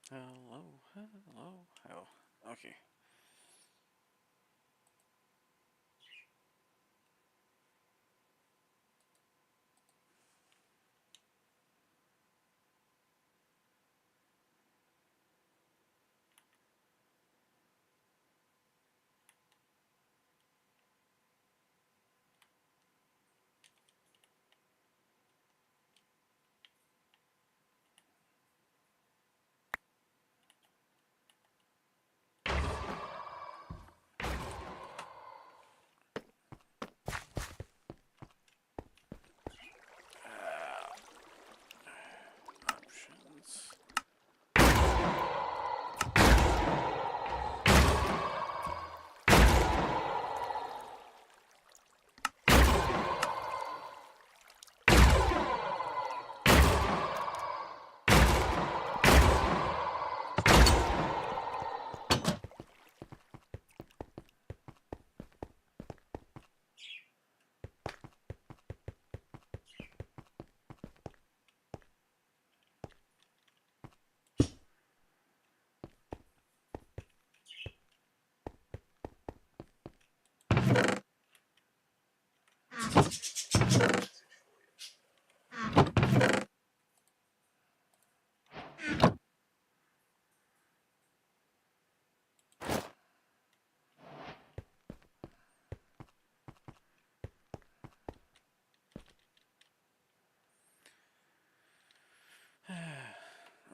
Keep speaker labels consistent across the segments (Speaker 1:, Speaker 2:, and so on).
Speaker 1: Hello, hello, hello. Okay. Options.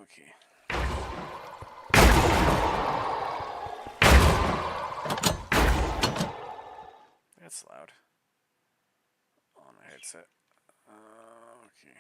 Speaker 1: Okay. That's loud. On my headset. Okay.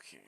Speaker 1: Okay.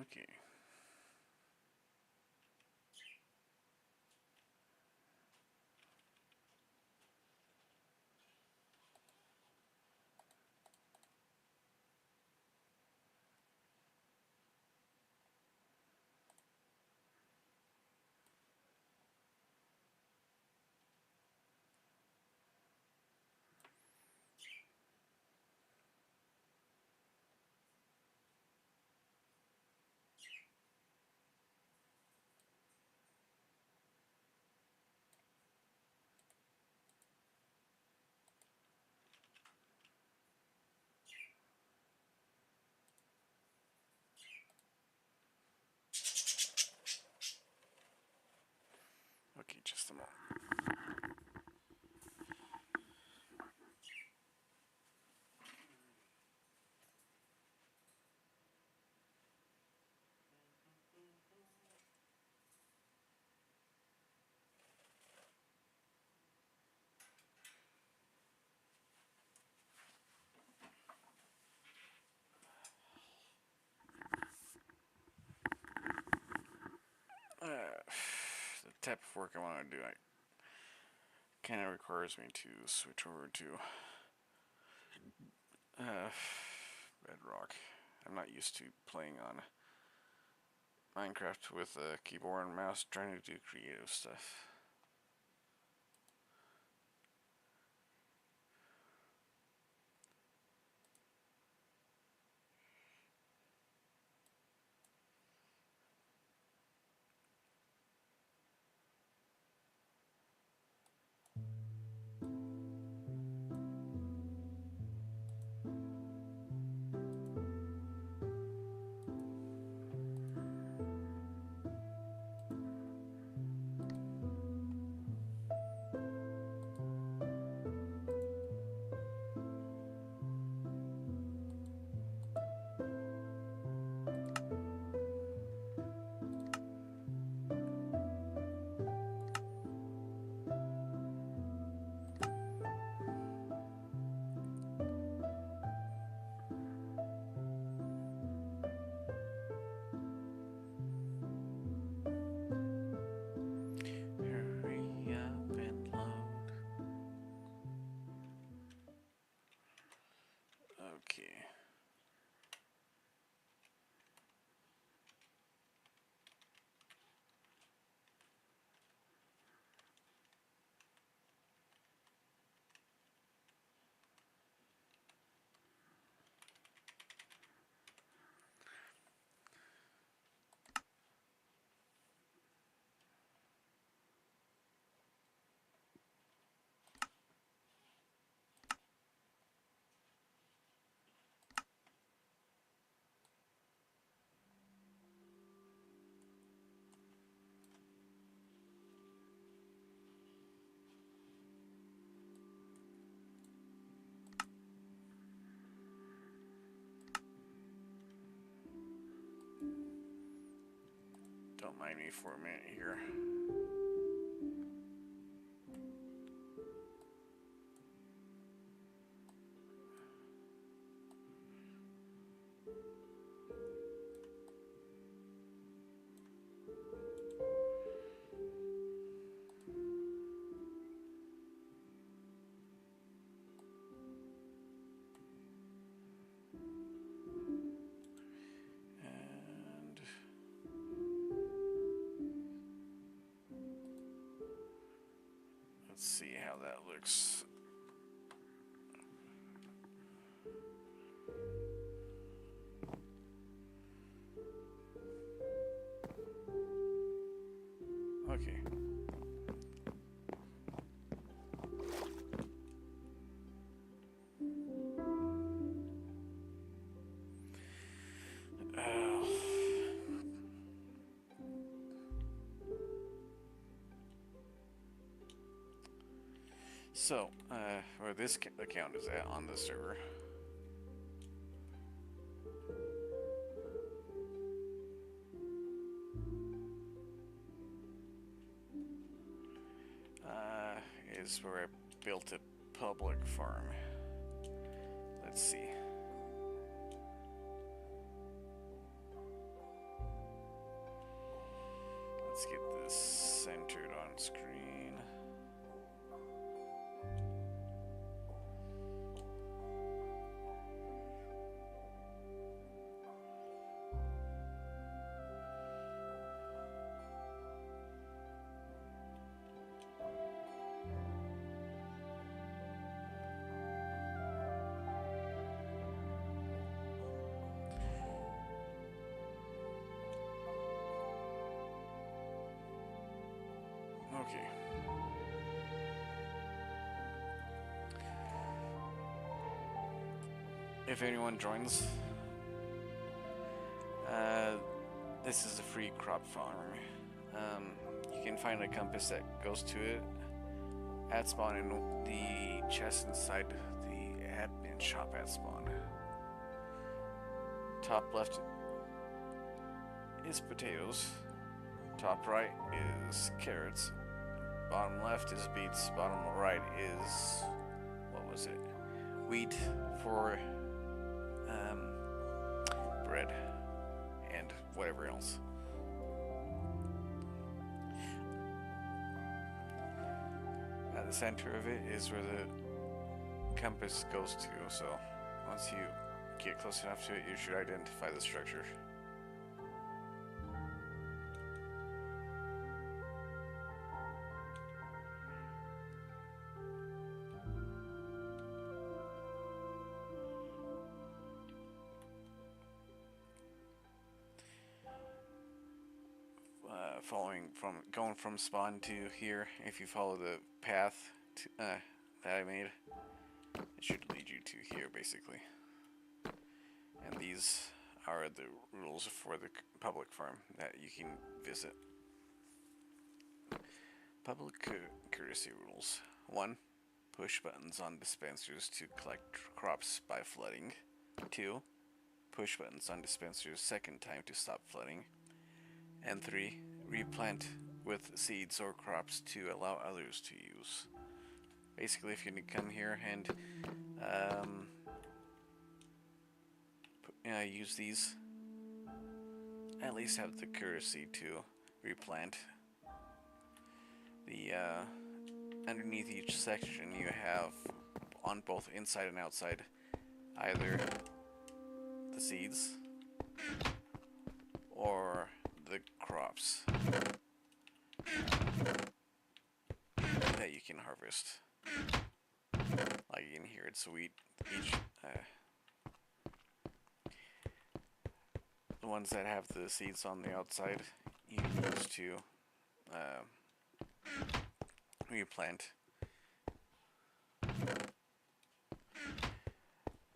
Speaker 1: Okay. Okay, just a moment. The type of work I want to do, I kind of requires me to switch over to Bedrock. I'm not used to playing on Minecraft with a keyboard and mouse trying to do creative stuff. mind me for a minute here. Let's see how that looks. Okay. So, where this account is at on the server. Is where I built a public farm. Let's see. Let's get this centered on screen. Okay. If anyone joins, this is a free crop farm. You can find a compass that goes to it at spawn in the chest inside the admin shop at spawn. Top left is potatoes. Top right is carrots. Bottom left is beets. Bottom right is, what was it? Wheat for bread and whatever else. At the center of it is where the compass goes to, so once you get close enough to it, you should identify the structure. Going from spawn to here, if you follow the path to, that I made, it should lead you to here basically. And these are the rules for the public farm that you can visit. Public courtesy rules. 1. Push buttons on dispensers to collect crops by flooding. 2. Push buttons on dispensers second time to stop flooding. And 3. Replant with seeds or crops to allow others to use. Basically, if you come here and use these, at least have the courtesy to replant. The underneath each section you have, on both inside and outside, either the seeds or the crops that you can harvest. Like in here, it's wheat. Each the ones that have the seeds on the outside, you use to replant.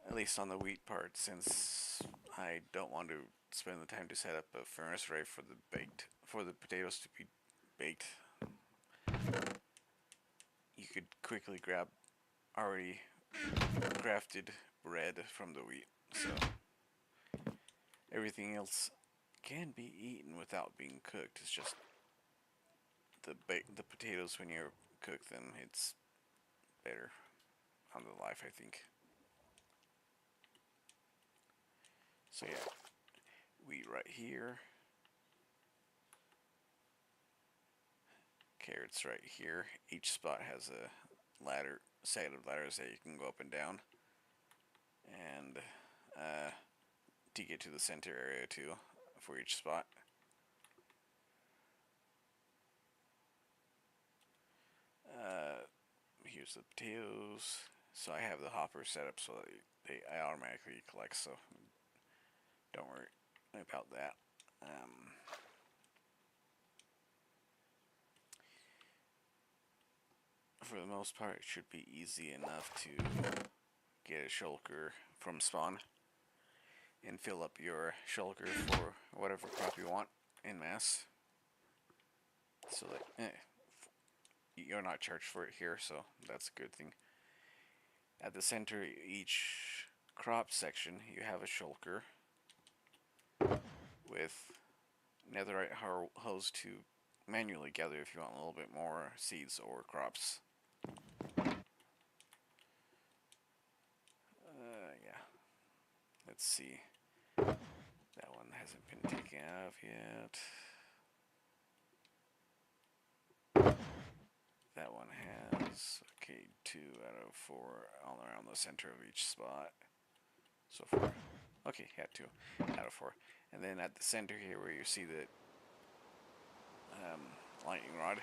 Speaker 1: At least on the wheat part, since I don't want to spend the time to set up a furnace array for the potatoes to be baked. You could quickly grab already crafted bread from the wheat, so everything else can be eaten without being cooked. It's just the potatoes, when you cook them, it's better on the life, I think. So yeah, wheat right here, carrots right here. Each spot has a ladder, set of ladders that you can go up and down, and to get to the center area too for each spot. Here's the potatoes. So I have the hopper set up so that I automatically collect, so don't worry about that. For the most part, it should be easy enough to get a shulker from spawn and fill up your shulker for whatever crop you want en masse. So that you're not charged for it here, so that's a good thing. At the center of each crop section, you have a shulker with netherite hose to manually gather if you want a little bit more seeds or crops. Yeah. Let's see. That one hasn't been taken out of yet. That one has, okay, 2 out of 4 all around the center of each spot. So far. Okay, yeah, 2 out of 4. And then at the center here where you see the lightning rod,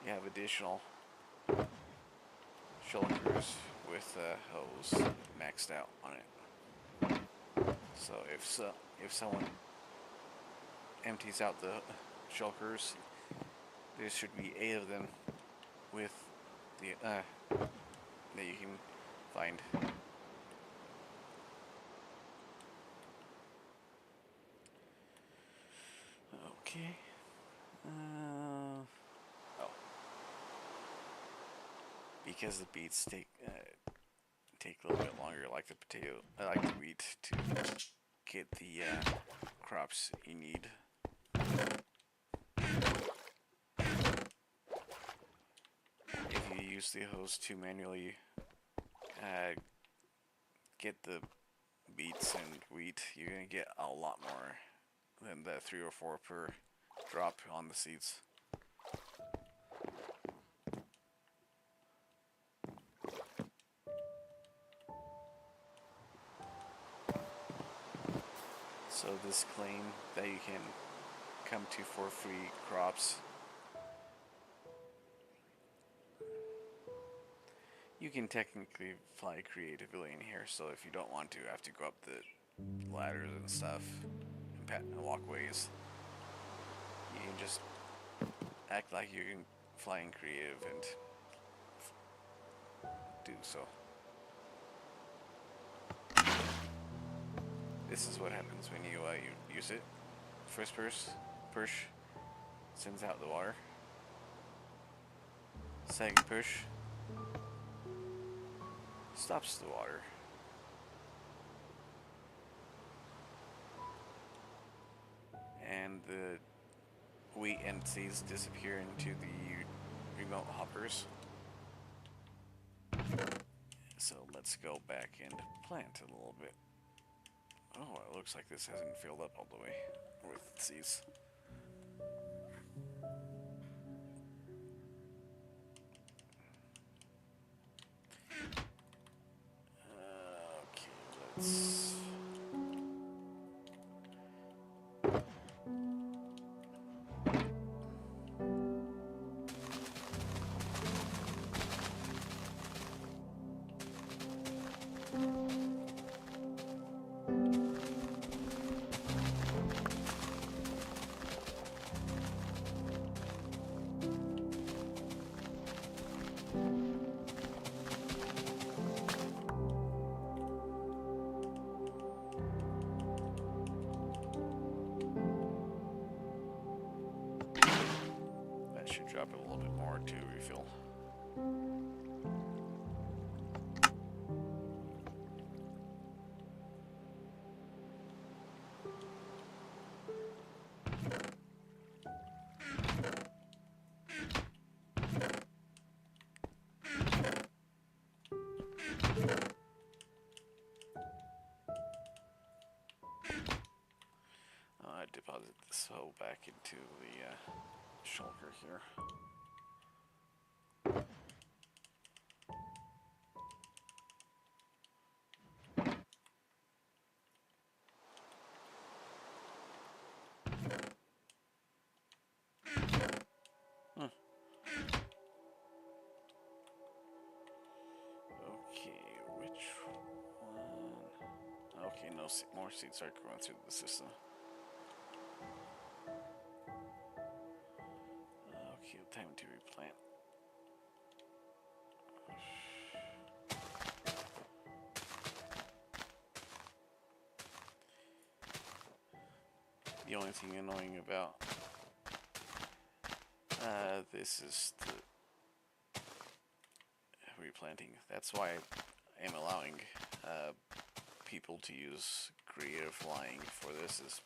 Speaker 1: you have additional shulkers with hose maxed out on it. So if someone empties out the shulkers, there should be 8 of them with the that you can find. Okay. Oh. Because the beets take a little bit longer, like the potato, like the wheat, to get the crops you need. If you use the hose to manually get the beets and wheat, you're gonna get a lot more than the 3 or 4 per drop on the seeds. So this claim that you can come to for free crops, you can technically fly creatively in here, so if you don't want to have to go up the ladders and stuff and walkways, you can just act like you're flying creative and do so. This is what happens when you use it. First push sends out the water. Second push stops the water. And the wheat and seeds disappear into the remote hoppers. So let's go back and plant a little bit. Oh, it looks like this hasn't filled up all the way with seeds. Okay, let's... should drop it a little bit more to refill. deposit this hoe back into the shulker here. Okay, which one? Okay, no more seeds are going through the system. Okay, time to replant. The only thing annoying about this is the replanting. That's why I'm allowing people to use creative flying for this. Is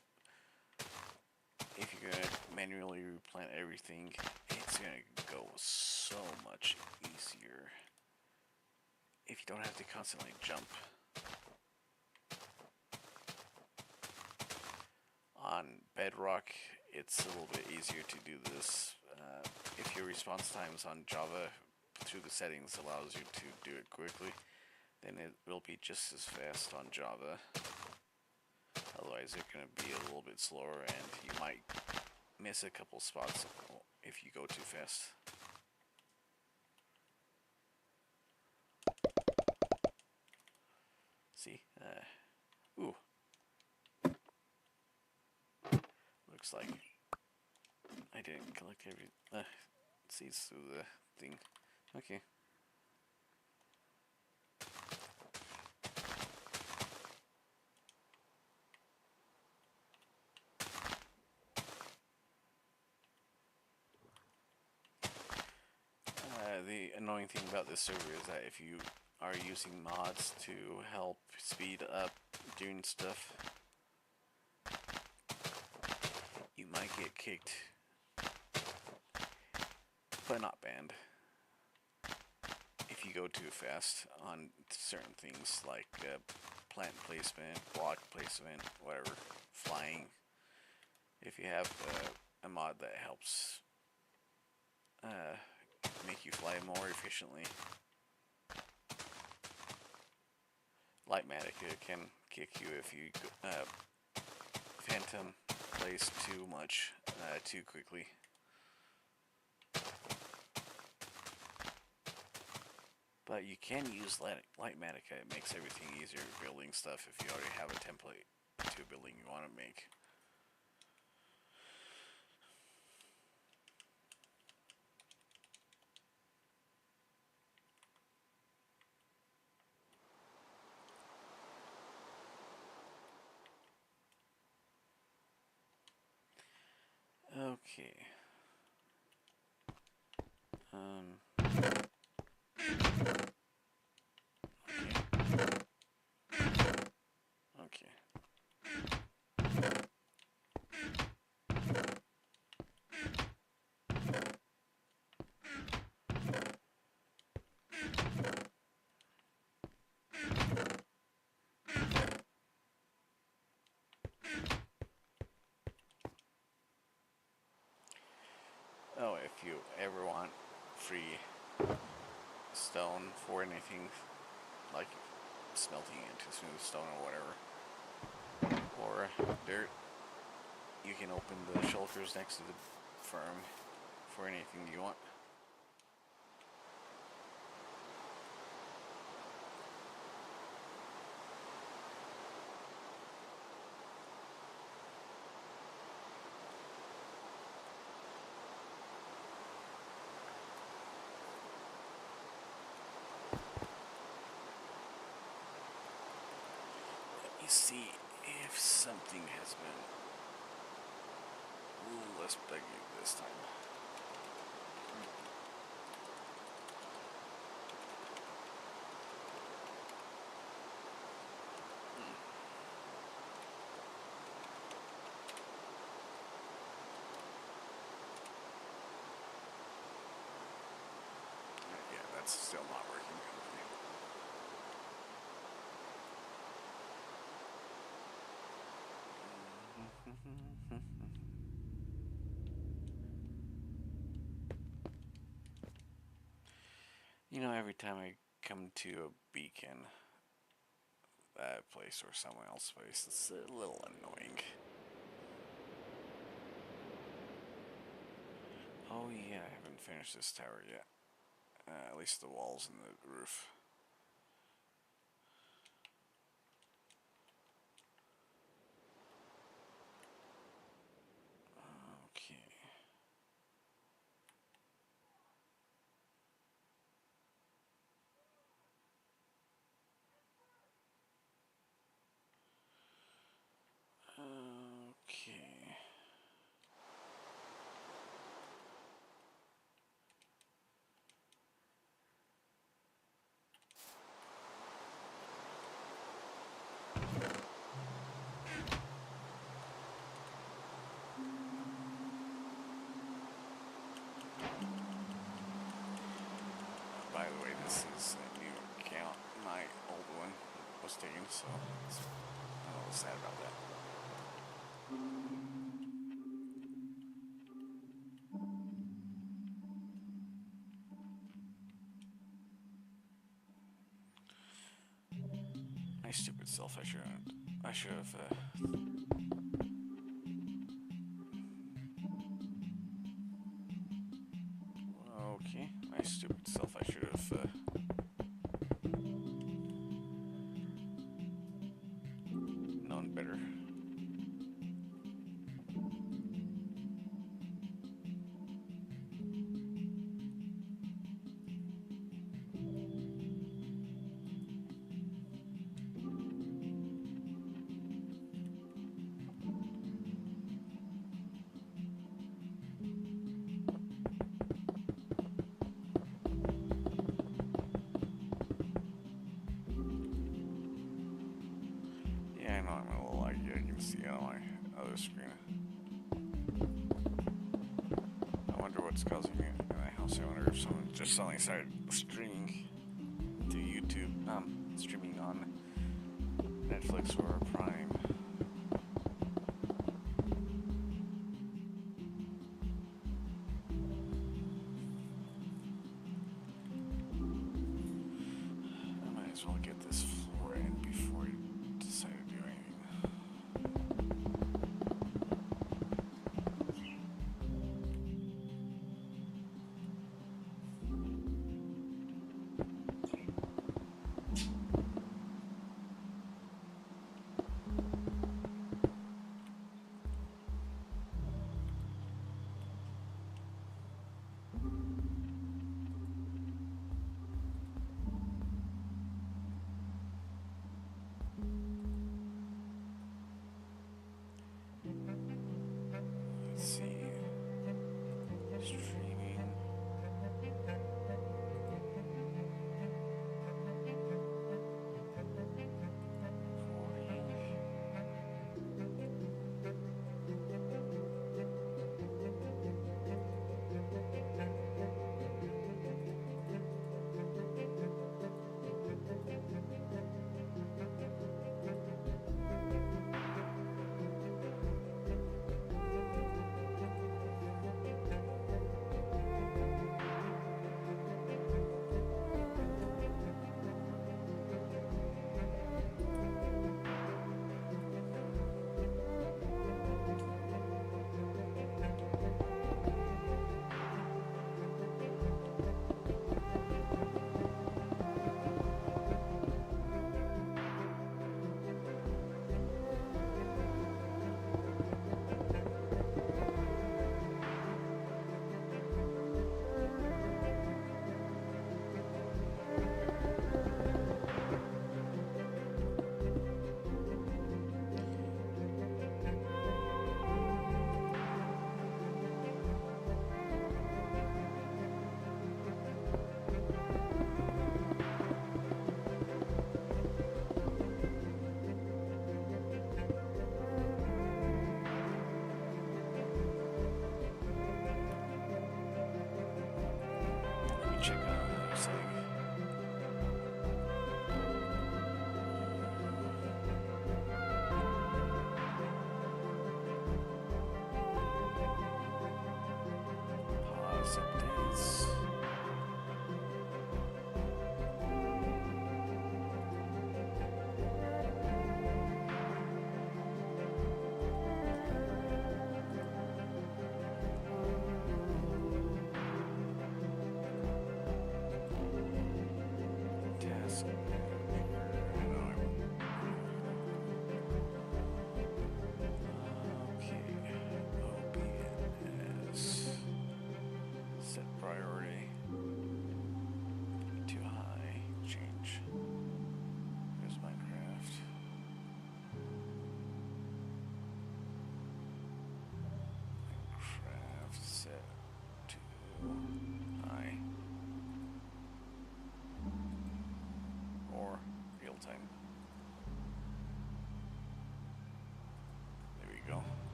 Speaker 1: if you're gonna manually replant everything, it's gonna go so much easier if you don't have to constantly jump. On Bedrock, it's a little bit easier to do this. If your response times on Java through the settings allows you to do it quickly, then it will be just as fast on Java. Otherwise, it's going to be a little bit slower, and you might miss a couple spots if you go too fast. See? Ooh. Looks like I didn't collect every seeds through the thing. Okay. The annoying thing about this server is that if you are using mods to help speed up doing stuff, you might get kicked, but not banned, if you go too fast on certain things like plant placement, block placement, whatever, flying. If you have a mod that helps make you fly more efficiently, Lightmatica can kick you if you phantom place too much too quickly. But you can use Lightmatica. It makes everything easier building stuff if you already have a template to a building you want to make. Okay. Okay. Oh, if you ever want free stone for anything, like smelting into smooth stone or whatever, or dirt, you can open the shulkers next to the farm for anything you want. Let me see if something has been a little less buggy this time. Yeah, that's still not working. You know, every time I come to a beacon place or someone else's place, it's a little annoying. Oh yeah, I haven't finished this tower yet. At least the walls and the roof. Okay. Okay. By the way, this is a new account. My old one was taken, so I'm a little sad about that. My stupid self. I should have. Okay, my stupid self. I should have. Known better. Yeah, I know I'm a little laggy. I can see it on my other screen. I wonder what's causing it in my house. I wonder if someone just suddenly started streaming to YouTube, streaming on Netflix or Prime. I might as well get this floor in before I decide to do anything. Let's see. Streaming. Check out the setting. Pause updates.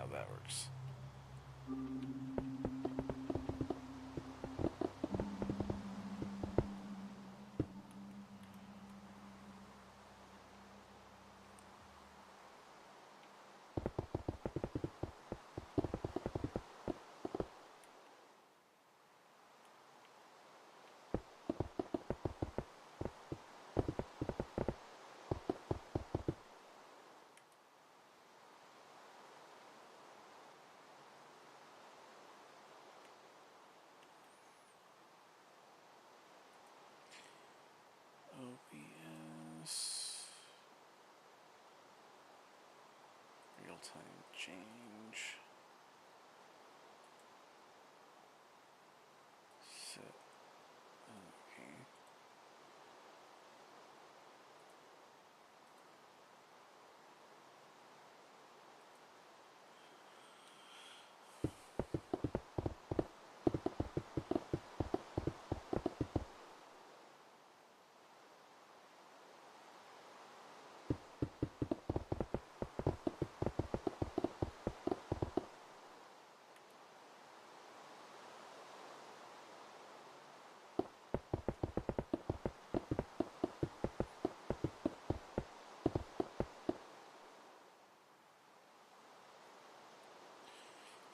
Speaker 1: how that works. OBS real-time change set. Okay.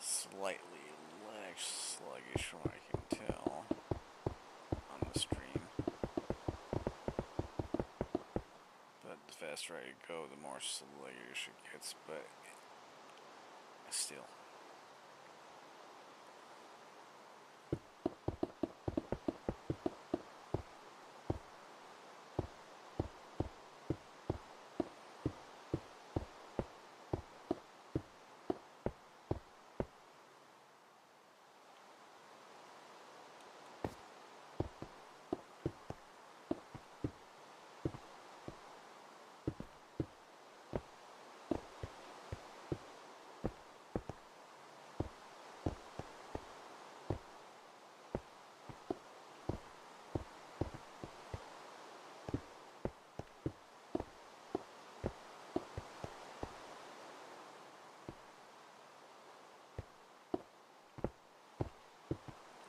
Speaker 1: Slightly sluggish from what I can tell on the stream. But the faster I go, the more sluggish it gets, but still.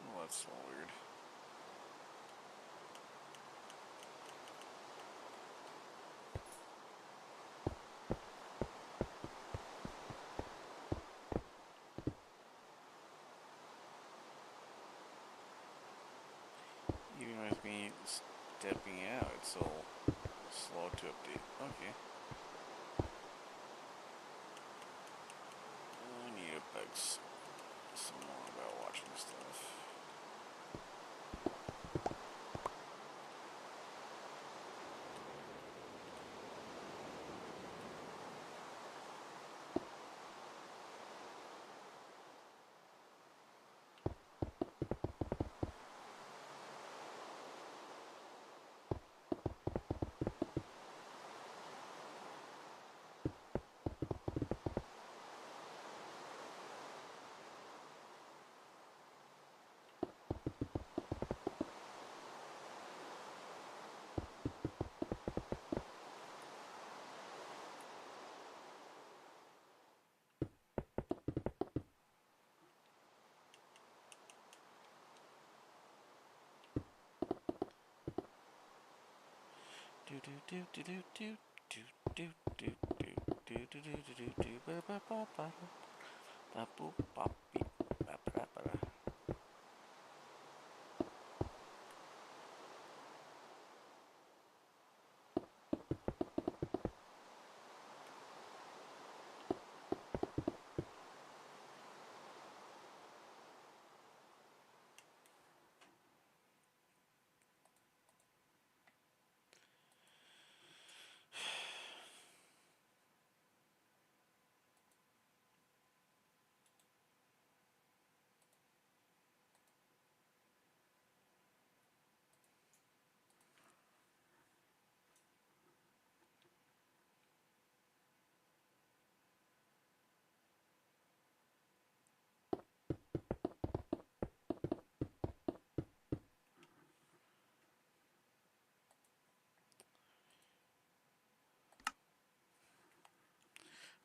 Speaker 1: Well, that's a little weird. Even with me stepping out, it's all slow to update. Okay. I need to bug some more about watching stuff.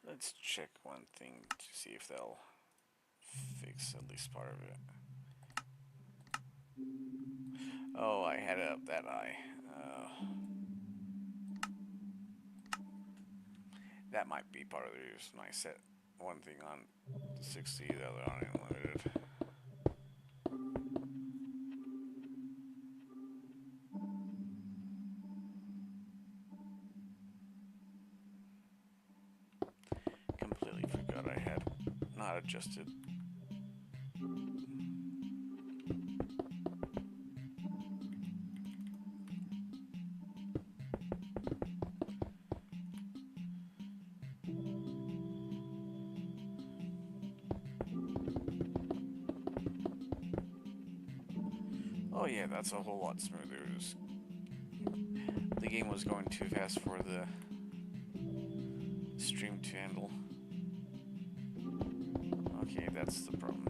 Speaker 1: Let's check one thing to see if they'll fix at least part of it. Oh, I had it up that high. That might be part of the reason I set one thing on 60, the other on unlimited. Completely forgot I had not adjusted. Oh yeah, that's a whole lot smoother. The game was going too fast for the stream to handle. Okay, that's the problem.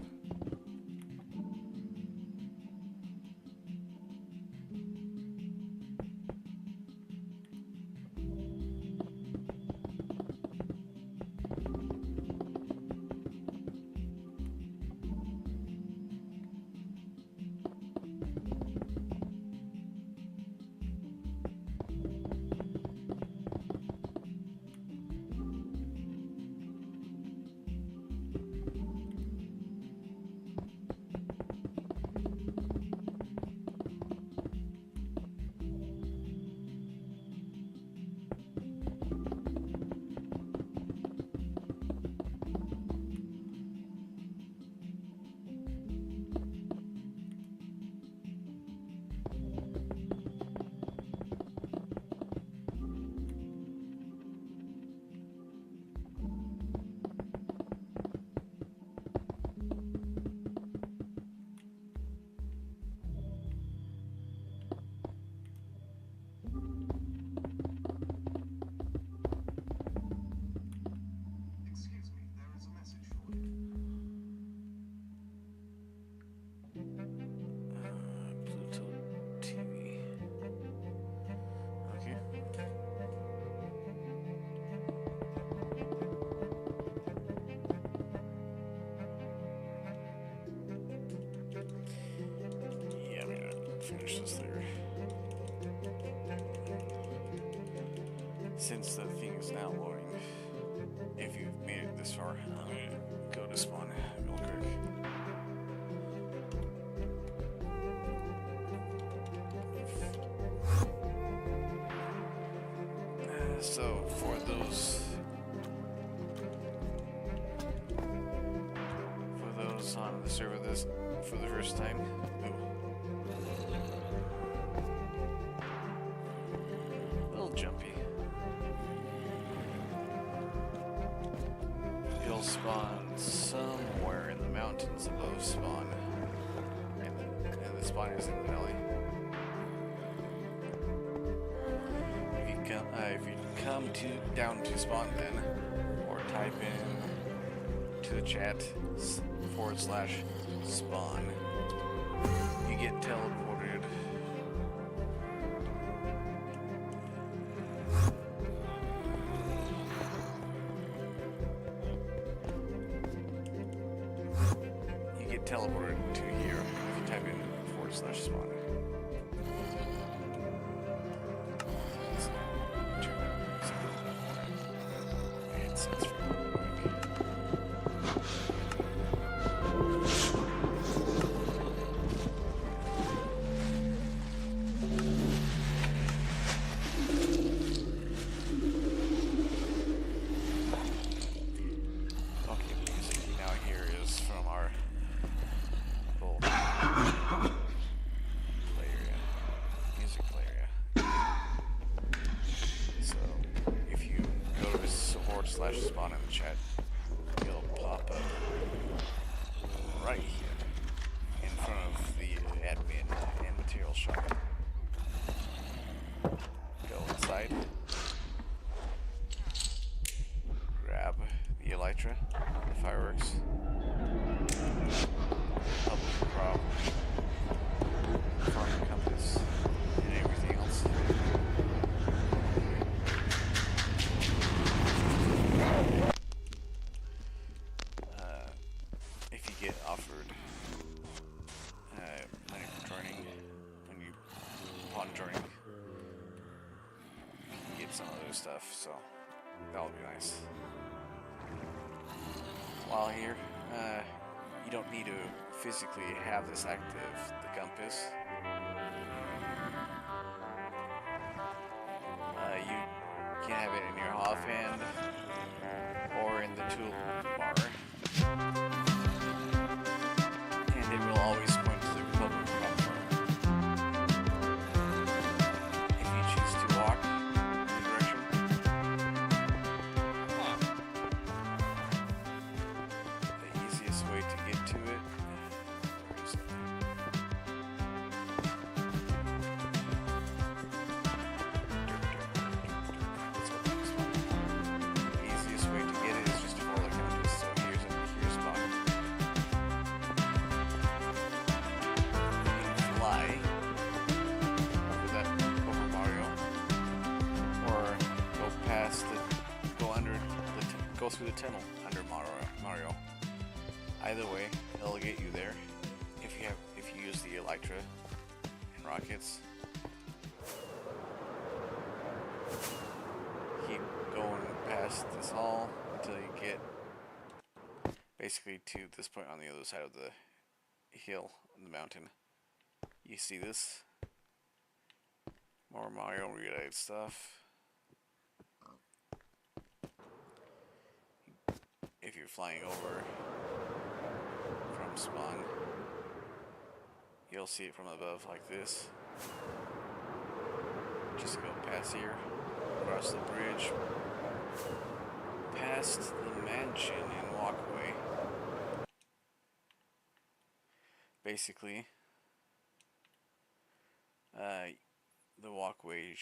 Speaker 1: Finish this there. Since the thing is now loading, if you've made it this far, I'm gonna go to spawn real quick. So for those on the server this for the first time. Jumpy. It'll spawn somewhere in the mountains above spawn, and the spawn is in the valley. If you come down to spawn then, or type in to the chat /spawn, you get teleported. Teleported to here if you type in /spawn. /spawn in the chat, it'll pop up right here in front of the admin and material shop. Go inside, grab the elytra, the fireworks, public prop, farming compass, and everything else. get offered money for joining. When you upon joining, you get some other stuff, so that'll be nice. While here, you don't need to physically have this active, the compass. You can have it in your offhand or in the toolbar, and it will always point to the Republic platform. If you choose to walk in the direction, the easiest way to get to it, where is it? Let's go to this one. The easiest way to get it is just to follow the compass. So here's a spot. You can fly over Mario, or go past go through the tunnel under Mario. Either way, it'll get you there. If you use the Elytra and rockets. Keep going past this hall until you get basically to this point on the other side of the hill, the mountain. You see this? More Mario related stuff. If you're flying over from spawn, you'll see it from above like this. Just go past here, across the bridge, past the mansion and walkway. Basically, the walkway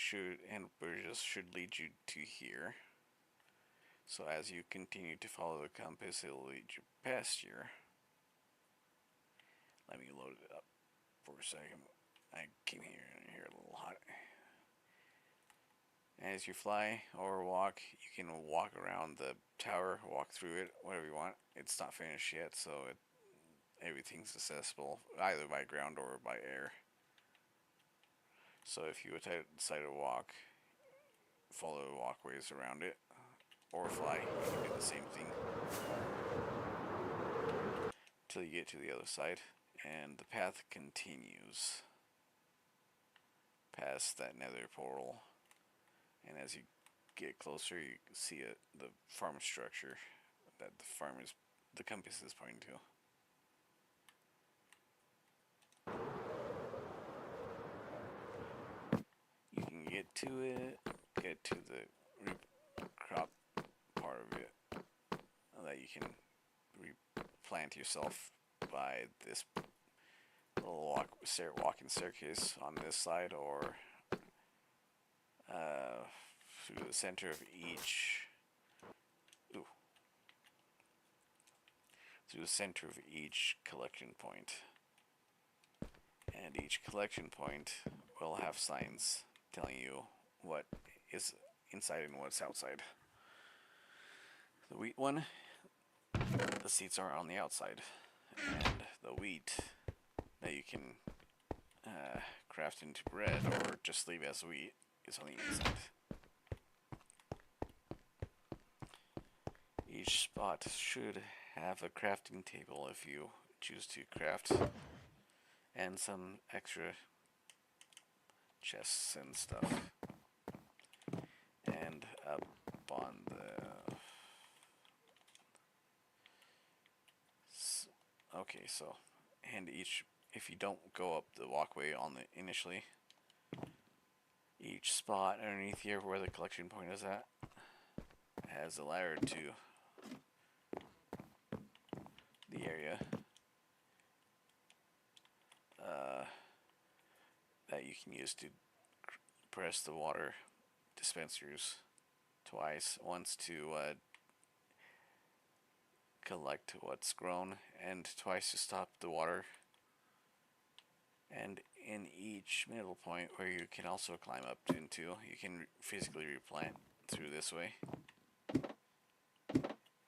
Speaker 1: and bridges should lead you to here. So as you continue to follow the compass, it'll lead you past here. Let me load it up for a second. I came here a little hot. As you fly or walk, you can walk around the tower, walk through it, whatever you want. It's not finished yet, so everything's accessible either by ground or by air. So if you decide to walk, follow the walkways around it, or fly, you can do the same thing until you get to the other side, and the path continues past that nether portal. And as you get closer, you can see the farm structure that the compass is pointing to. You can get to it, get to the crop part of it that you can replant yourself by this little walking staircase on this side, or through the center of each collection point. And each collection point will have signs telling you what is inside and what's outside. The wheat one, the seeds are on the outside, and the wheat that you can craft into bread or just leave as wheat is on the inside. Each spot should have a crafting table if you choose to craft, and some extra chests and stuff. And up on okay, so, and if you don't go up the walkway initially, each spot underneath here where the collection point is at has a ladder to the area that you can use to press the water dispensers twice, once to collect what's grown, and twice to stop the water. And in each middle point where you can also climb up into, you can physically replant through this way.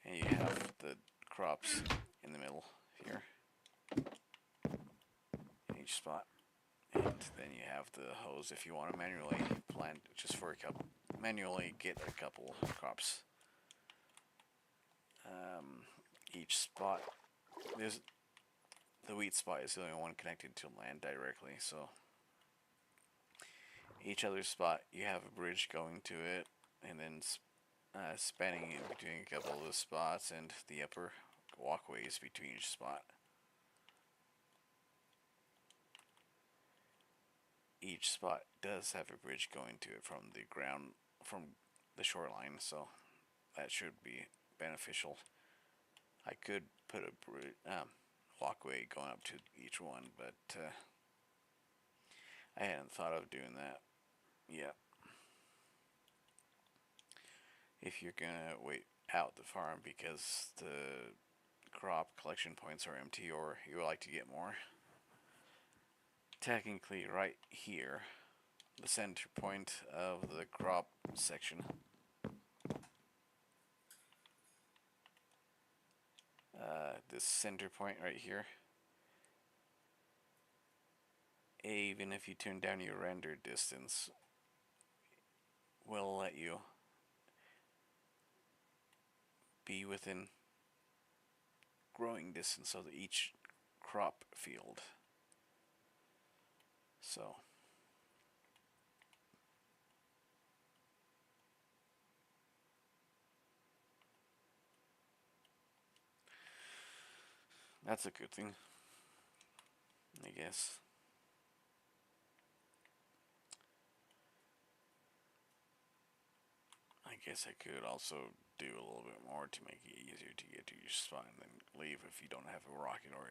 Speaker 1: And you have the crops in the middle here. spot. And then you have the hose if you want to manually plant just for a couple, manually get a couple crops. Each spot, there's the wheat spot is the only one connected to land directly, so each other spot you have a bridge going to it, and then spanning in between a couple of the spots and the upper walkways between each spot. Each spot does have a bridge going to it from the ground, from the shoreline, so that should be beneficial. I could put a walkway going up to each one, but I hadn't thought of doing that yet. If you're gonna wait out the farm because the crop collection points are empty or you would like to get more, technically right here, the center point of the crop section, this center point right here, even if you turn down your render distance, will let you be within growing distance of each crop field. So that's a good thing, I guess. I guess I could also do a little bit more to make it easier to get to your spot and then leave if you don't have a rocket or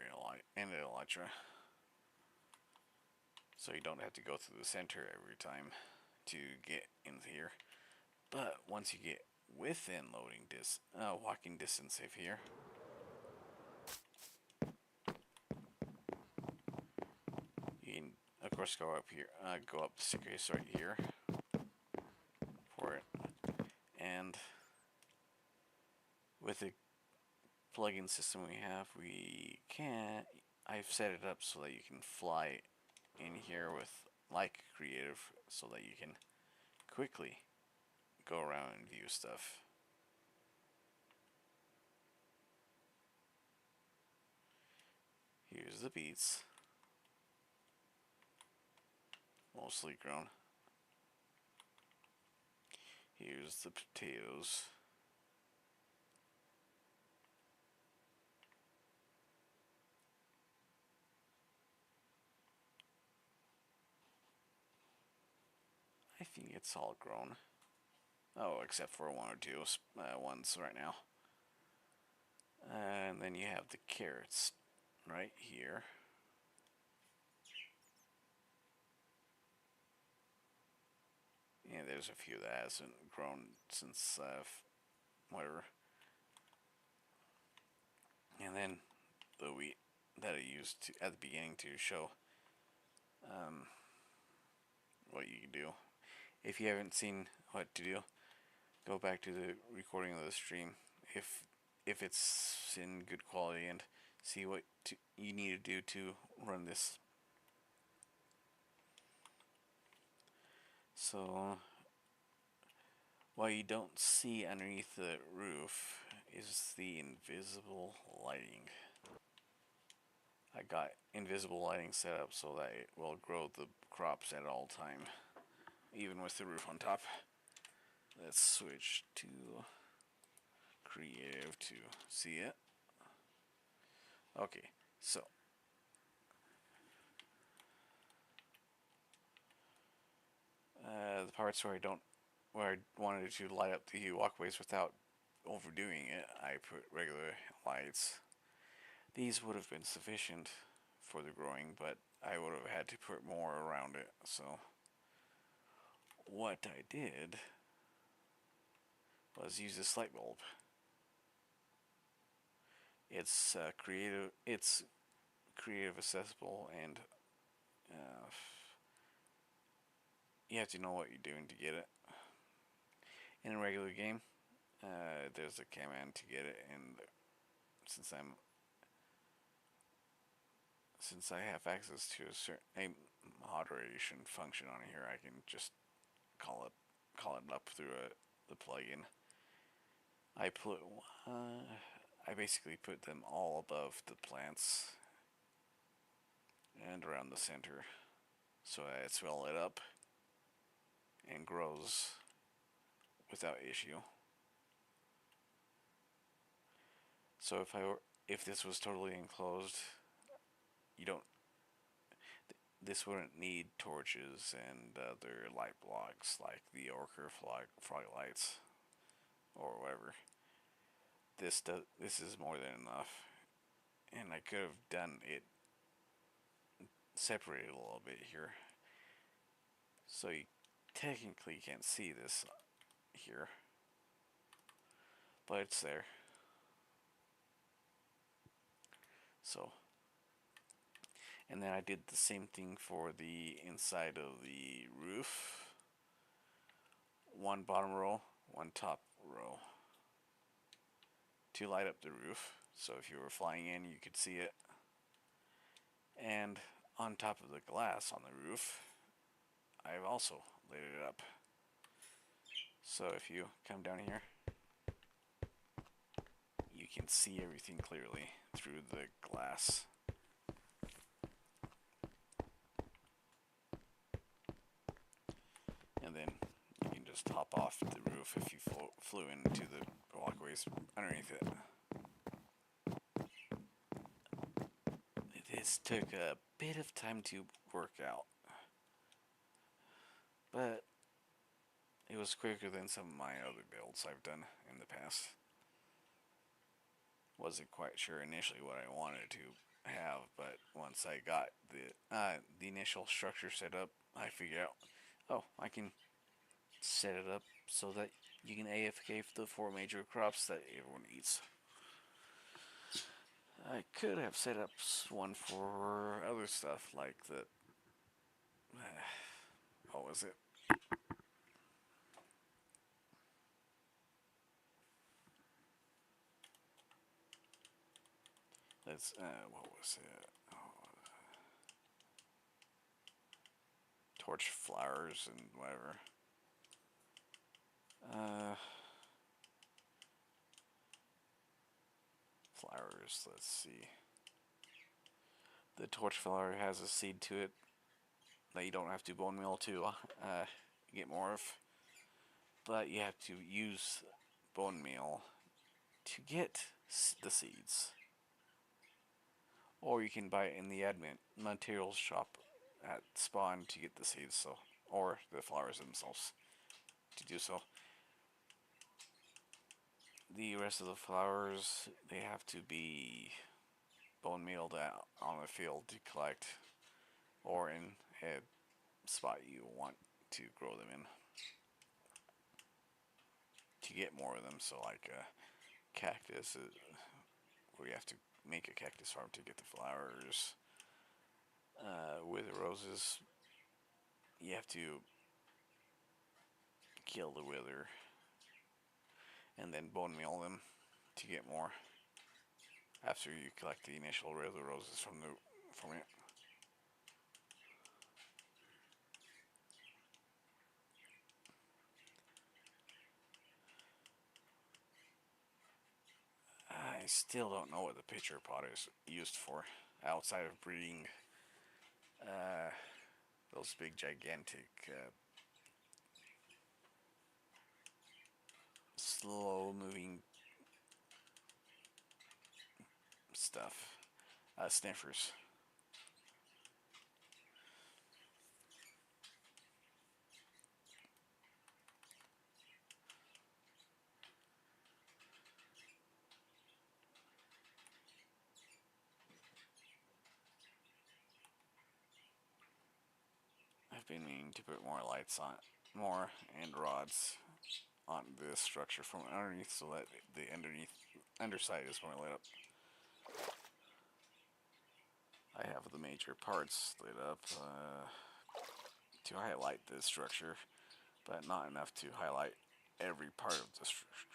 Speaker 1: an elytra. So you don't have to go through the center every time to get in here. But once you get within walking distance of here, you can of course go up here, go up the staircase right here for it, and with the plugin system we have, I've set it up so that you can fly in here with like creative, so that you can quickly go around and view stuff. Here's the beets, mostly grown. Here's the potatoes. I think it's all grown. Oh, except for one or two ones right now. And then you have the carrots right here. Yeah, there's a few that hasn't grown since whatever. And then the wheat that I used at the beginning to show what you can do. If you haven't seen what to do, go back to the recording of the stream if it's in good quality and see what you need to do to run this. So what you don't see underneath the roof is the invisible lighting. I got invisible lighting set up so that it will grow the crops at all time, even with the roof on top. Let's switch to creative to see it. Okay, so the parts where I wanted to light up the walkways without overdoing it, I put regular lights. These would have been sufficient for the growing, but I would have had to put more around it. So what I did was use this light bulb. It's creative, accessible, and you have to know what you're doing to get it. In a regular game, there's a command to get it, and since since I have access to a moderation function on here, I can just call it up through the plugin. I put I basically put them all above the plants and around the center, so that it's well lit up and grows without issue. So if this was totally enclosed, you don't this wouldn't need torches and other light blocks like the Orca frog lights or whatever. This is more than enough, and I could have done it separated a little bit here, so you technically can't see this here, but it's there. So, and then I did the same thing for the inside of the roof. One bottom row, one top row to light up the roof, so if you were flying in you could see it. And on top of the glass on the roof, I've also lit it up. So if you come down here, you can see everything clearly through the glass. And then you can just hop off the roof if you flew into the walkways underneath it. This took a bit of time to work out, but it was quicker than some of my other builds I've done in the past. Wasn't quite sure initially what I wanted to have, but once I got the initial structure set up, I figured out, oh, I can set it up so that you can AFK for the 4 major crops that everyone eats. I could have set up one for other stuff like the what was it? Let's what was it? Oh, torch flowers and whatever. Flowers, let's see. The torch flower has a seed to it that you don't have to bone meal to get more of, but you have to use bone meal to get the seeds, or you can buy it in the admin materials shop at spawn to get the seeds, so, or the flowers themselves to do so. The rest of the flowers, they have to be bone mealed out on the field to collect, or in a spot you want to grow them in to get more of them. So like a cactus, where you have to make a cactus farm to get the flowers. With roses, you have to kill the wither and then bone meal them to get more after you collect the initial roses from it. I still don't know what the pitcher pot is used for outside of breeding those big gigantic slow moving stuff, sniffers. I've been meaning to put more lights on, more and rods on this structure from underneath, so that the underside is more lit up. I have the major parts lit up to highlight this structure, but not enough to highlight every part of the structure.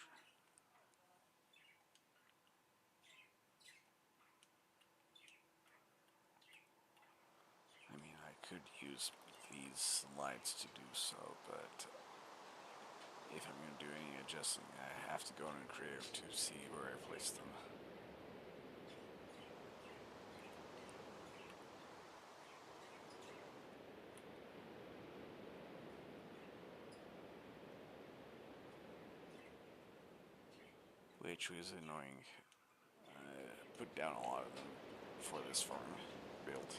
Speaker 1: use these lights to do so, but if I'm going to do any adjusting, I have to go into Creative to see where I place them. Which was annoying. I put down a lot of them for this farm build.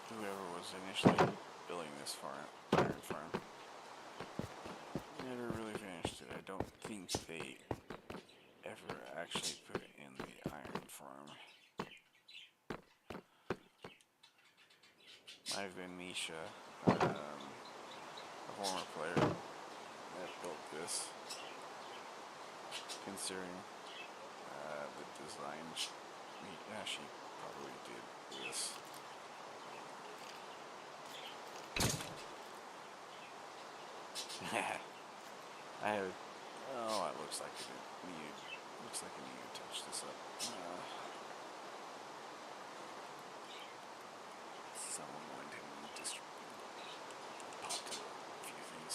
Speaker 1: Whoever was initially building this iron farm never really finished it. I don't think they ever actually put it in the iron farm. Might have been Misha, a former player that built this, considering the design. She probably did this. I have. Oh, it looks like it needed. Looks like I need to touch this up. Someone went in and just popped a few things.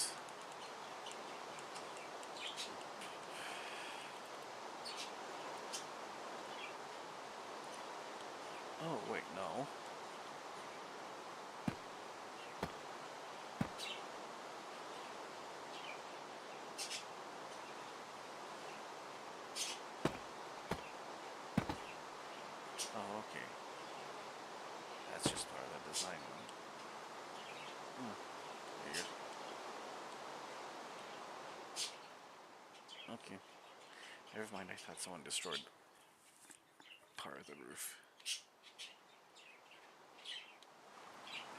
Speaker 1: Oh wait, no. Oh, okay. That's just part of the design. Weird. Okay. Never mind, I thought someone destroyed part of the roof.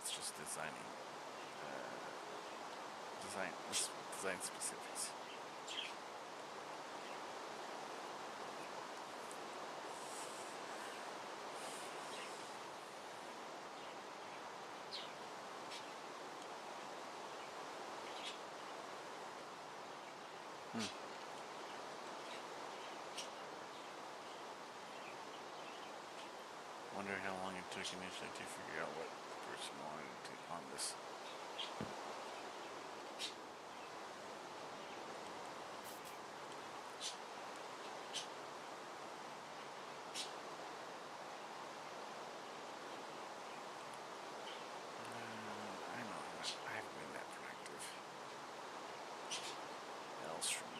Speaker 1: It's just designing. Design specifics. Wondering how long it took initially to figure out what person wanted to take on this. I know, I haven't been that productive. Elstrom.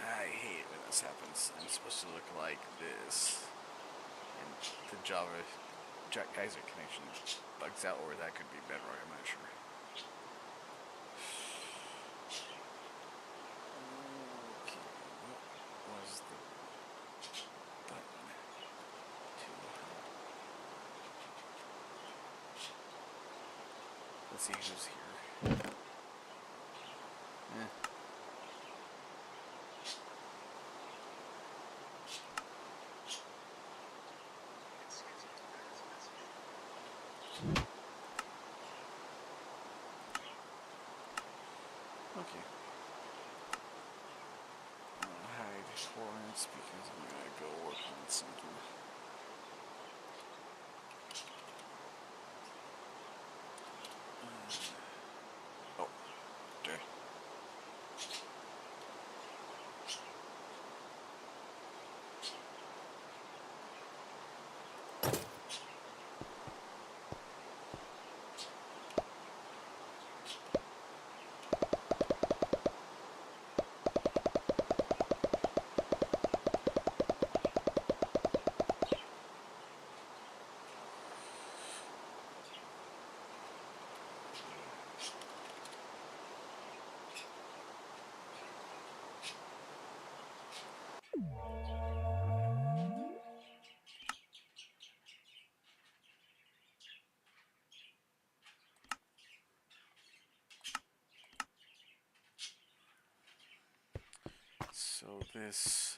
Speaker 1: I hate when this happens. I'm supposed to look like this. And the Java Geyser connection bugs out, or that could be Bedrock, I'm not sure. Okay, what was the button to... Let's see who's here. Okay. I'll hide torrents because I'm gonna go work on something. Oh, okay. So this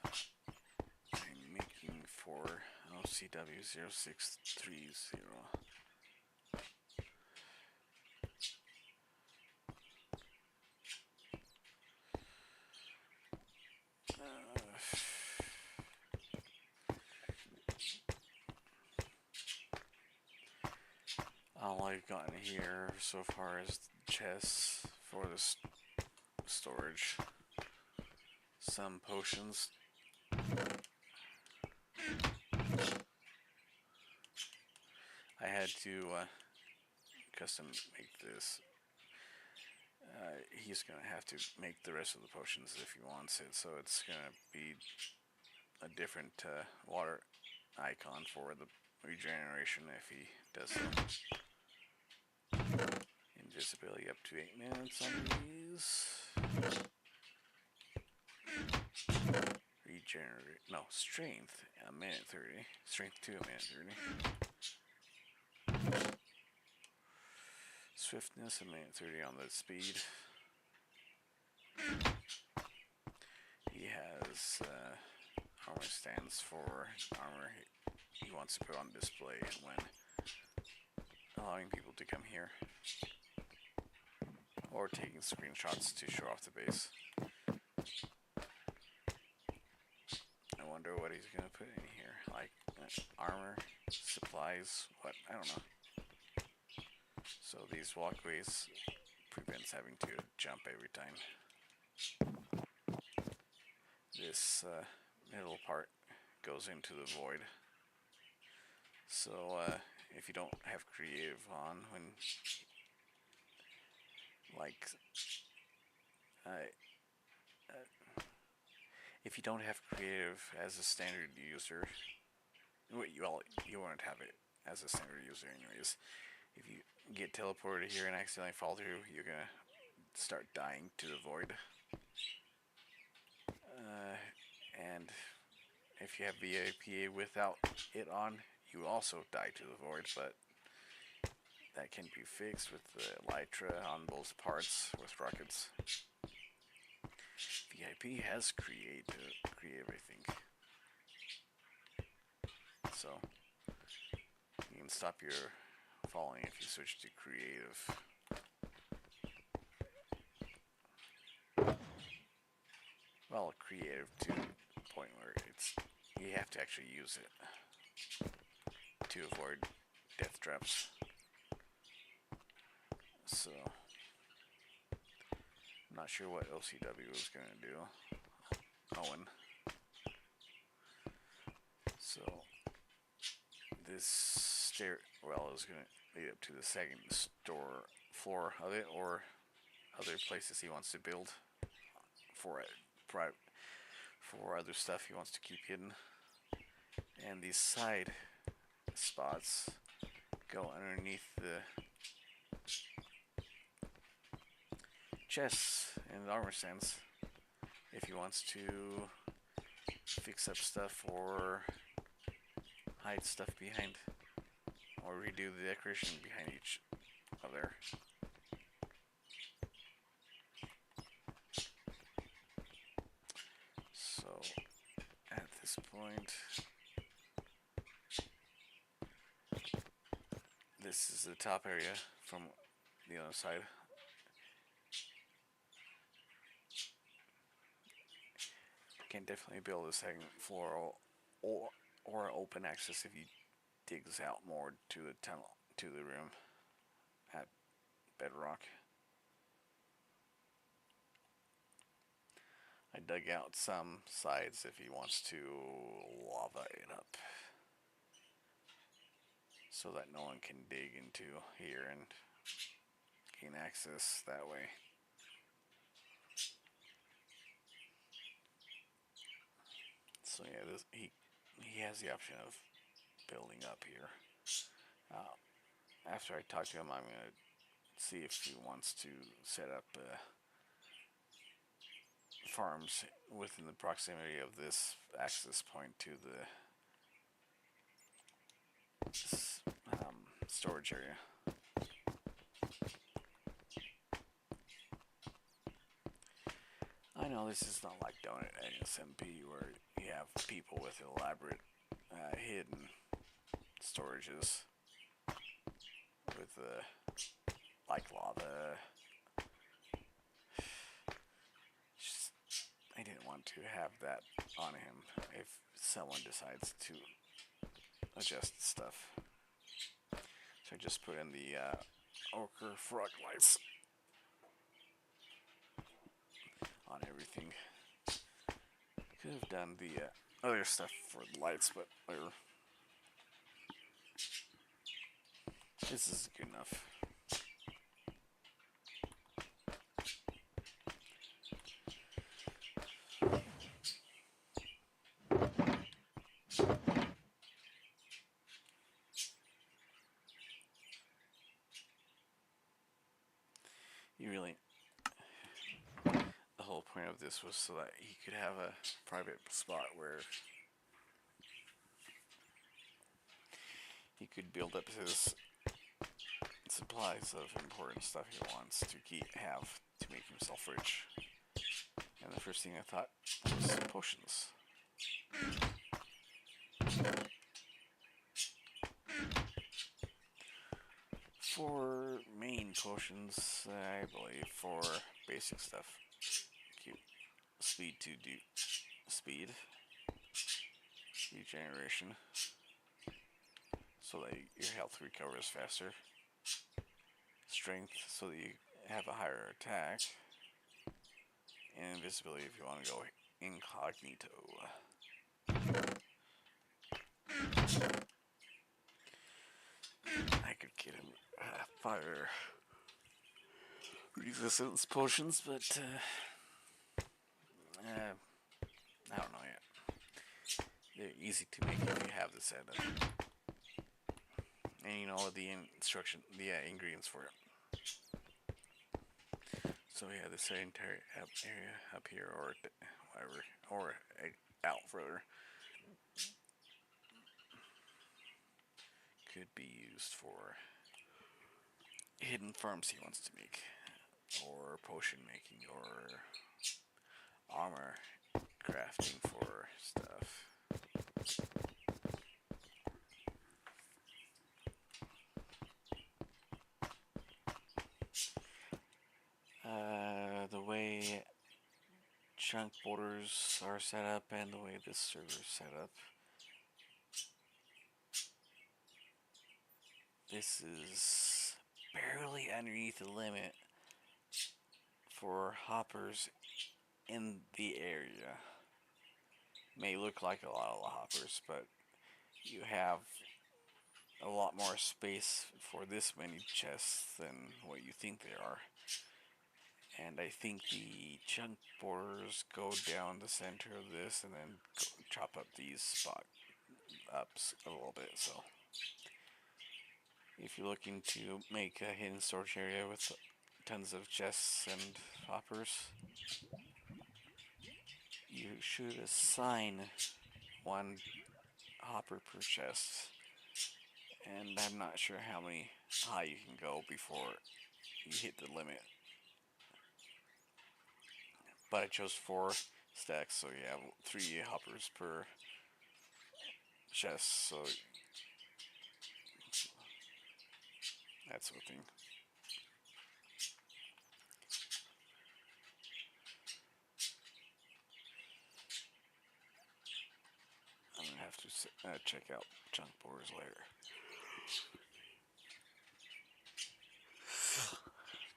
Speaker 1: I'm making for LCW0630. All I've gotten here so far is chests for the storage, some potions. I had to custom make this. He's gonna have to make the rest of the potions if he wants it, so it's gonna be a different water icon for the regeneration if he does so. Invisibility up to 8 minutes on these. Regenerate, no, strength, a minute 30. Strength 2, a minute 30. Swiftness, a minute 30 on the speed. He has armor stands for armor he wants to put on display when allowing people to come here, or taking screenshots to show off the base. I wonder what he's gonna put in here, like armor, supplies, what, I don't know. So these walkways prevents having to jump every time. This middle part goes into the void. So if you don't have creative on, when like if you don't have creative as a standard user, you won't have it as a standard user anyways. If you get teleported here and accidentally fall through, you're gonna start dying to the void. And if you have VIP without it on, you also die to the void, but that can be fixed with the Elytra on both parts with rockets. VIP has creative, I think. So you can stop your falling if you switch to creative. Well, creative to the point where you have to actually use it to avoid death traps. So I'm not sure what LCW is going to do. Owen. So this stairwell is going to lead up to the second floor of it, or other places he wants to build for other stuff he wants to keep hidden. And these side spots go underneath the chests and armor stands if he wants to fix up stuff or hide stuff behind, or redo the decoration behind each of there. So at this point, this is the top area from the other side. Can definitely build a second floor or open access if he digs out more to the tunnel, to the room at Bedrock. I dug out some sides if he wants to lava it up, so that no one can dig into here and gain access that way. So yeah, he has the option of building up here. After I talk to him, I'm gonna see if he wants to set up farms within the proximity of this access point to the storage area. I know, this is not like down at SMP where you have people with elaborate hidden storages with like lava. Just, I didn't want to have that on him if someone decides to adjust stuff. So I just put in the ochre frog lights on everything. Could have done the other stuff for the lights, but this is good enough. You really, the whole point of this was so that he could have a private spot where he could build up his supplies of important stuff he wants to have to make himself rich. And the first thing I thought was potions. For main potions, I believe, for basic stuff, keep speed to do speed, regeneration, so that your health recovers faster, strength, so that you have a higher attack, and invisibility if you want to go incognito. I could get him fire resistance potions, but I don't know yet. They're easy to make if you have the setup. And you know the ingredients for it. So yeah, this entire area up here, or whatever, or out further, could be used for hidden farms he wants to make, or potion making, or armor crafting for stuff. The way chunk borders are set up and the way this server is set up, this is barely underneath the limit for hoppers in the area. May look like a lot of hoppers, but you have a lot more space for this many chests than what you think there are. And I think the chunk borders go down the center of this and then chop up these spot ups a little bit. So if you're looking to make a hidden storage area with tons of chests and hoppers, you should assign one hopper per chest. And I'm not sure how many high you can go before you hit the limit. But I chose 4 stacks, so you have 3 hoppers per chest, so that sort of thing. I'm gonna have to check out chunk borders later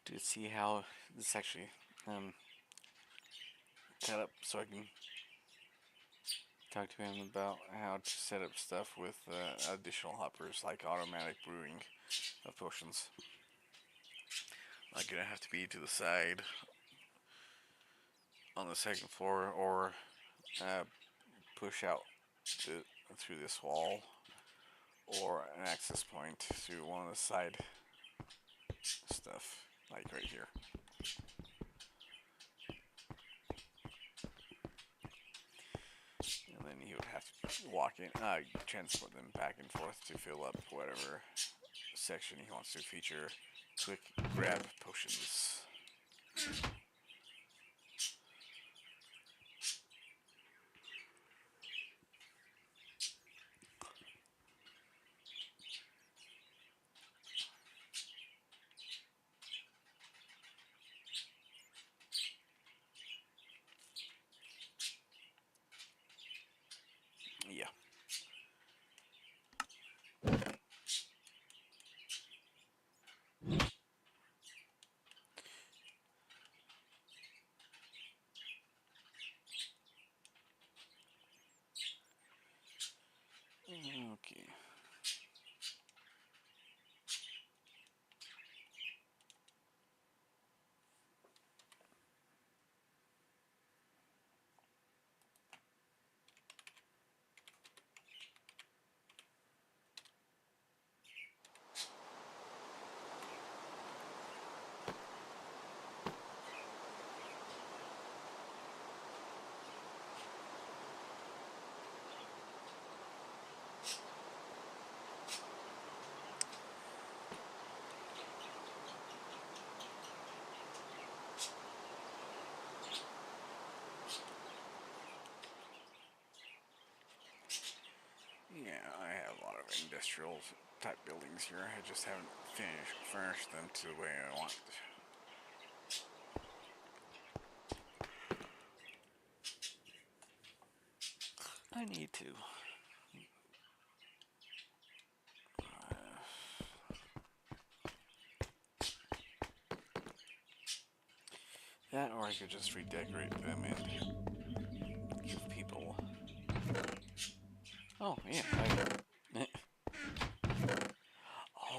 Speaker 1: to see how this actually set up, so I can talk to him about how to set up stuff with additional hoppers, like automatic brewing of potions. Like, gonna have to be to the side on the second floor, or push out through this wall, or an access point through one of the side stuff, like right here. And then he would have to walk in, transport them back and forth to fill up whatever section he wants to feature quick grab potions. Yeah, I have a lot of industrial type buildings here. I just haven't furnished them to the way I want. I need to. That, or I could just redecorate them and give people. Oh yeah.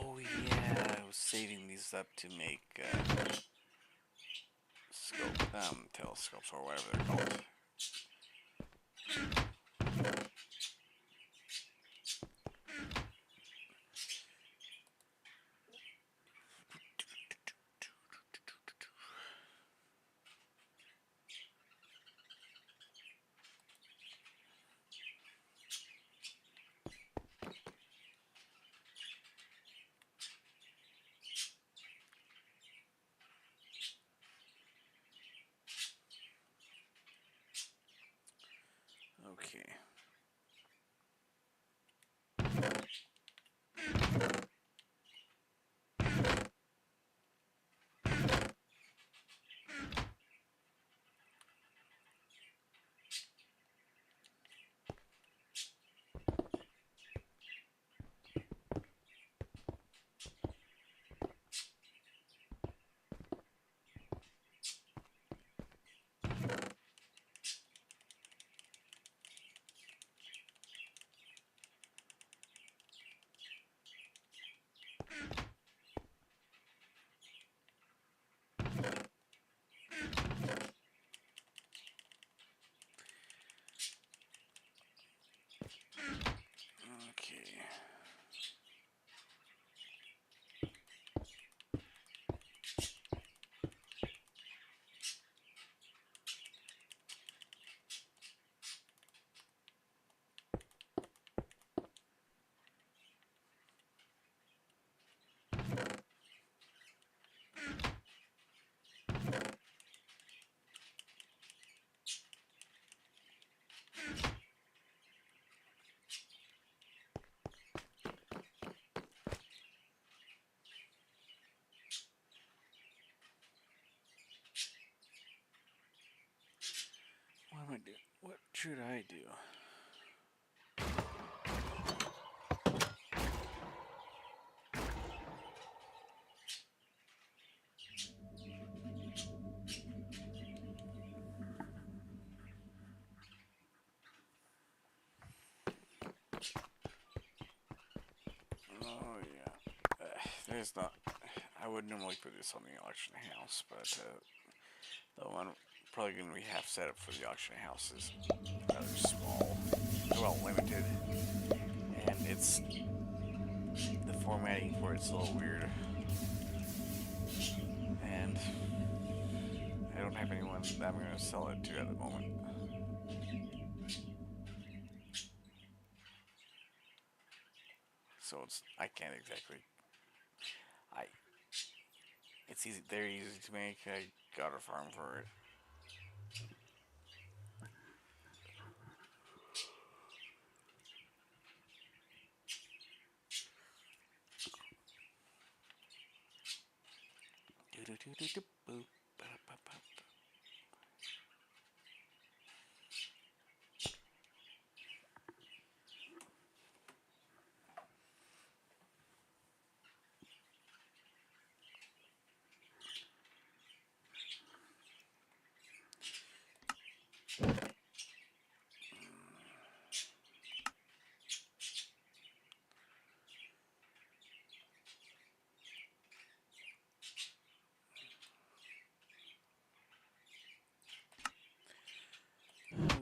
Speaker 1: Oh yeah, I was saving these up to make telescopes or whatever they're called. Okay. Okay. What am I doing? What should I do? Oh yeah. There's not. I would normally put this on the auction house, but the one probably going to be half set up for the auction house is rather small, well limited, and it's the formatting for it's a little weird, and I don't have anyone that I'm going to sell it to at the moment. So I can't exactly. I It's easy. They're easy to make. I got a farm for it. Do do do do do boop.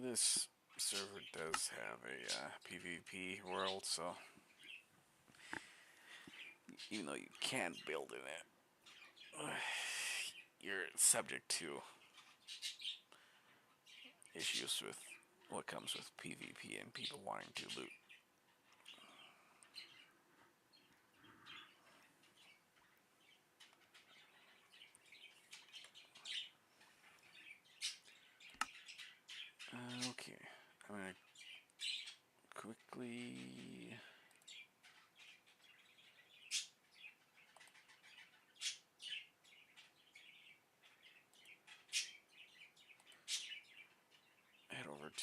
Speaker 1: This server does have a PvP world, so even though you can build in it, you're subject to issues with what comes with PvP and people wanting to loot. Okay, I'm gonna quickly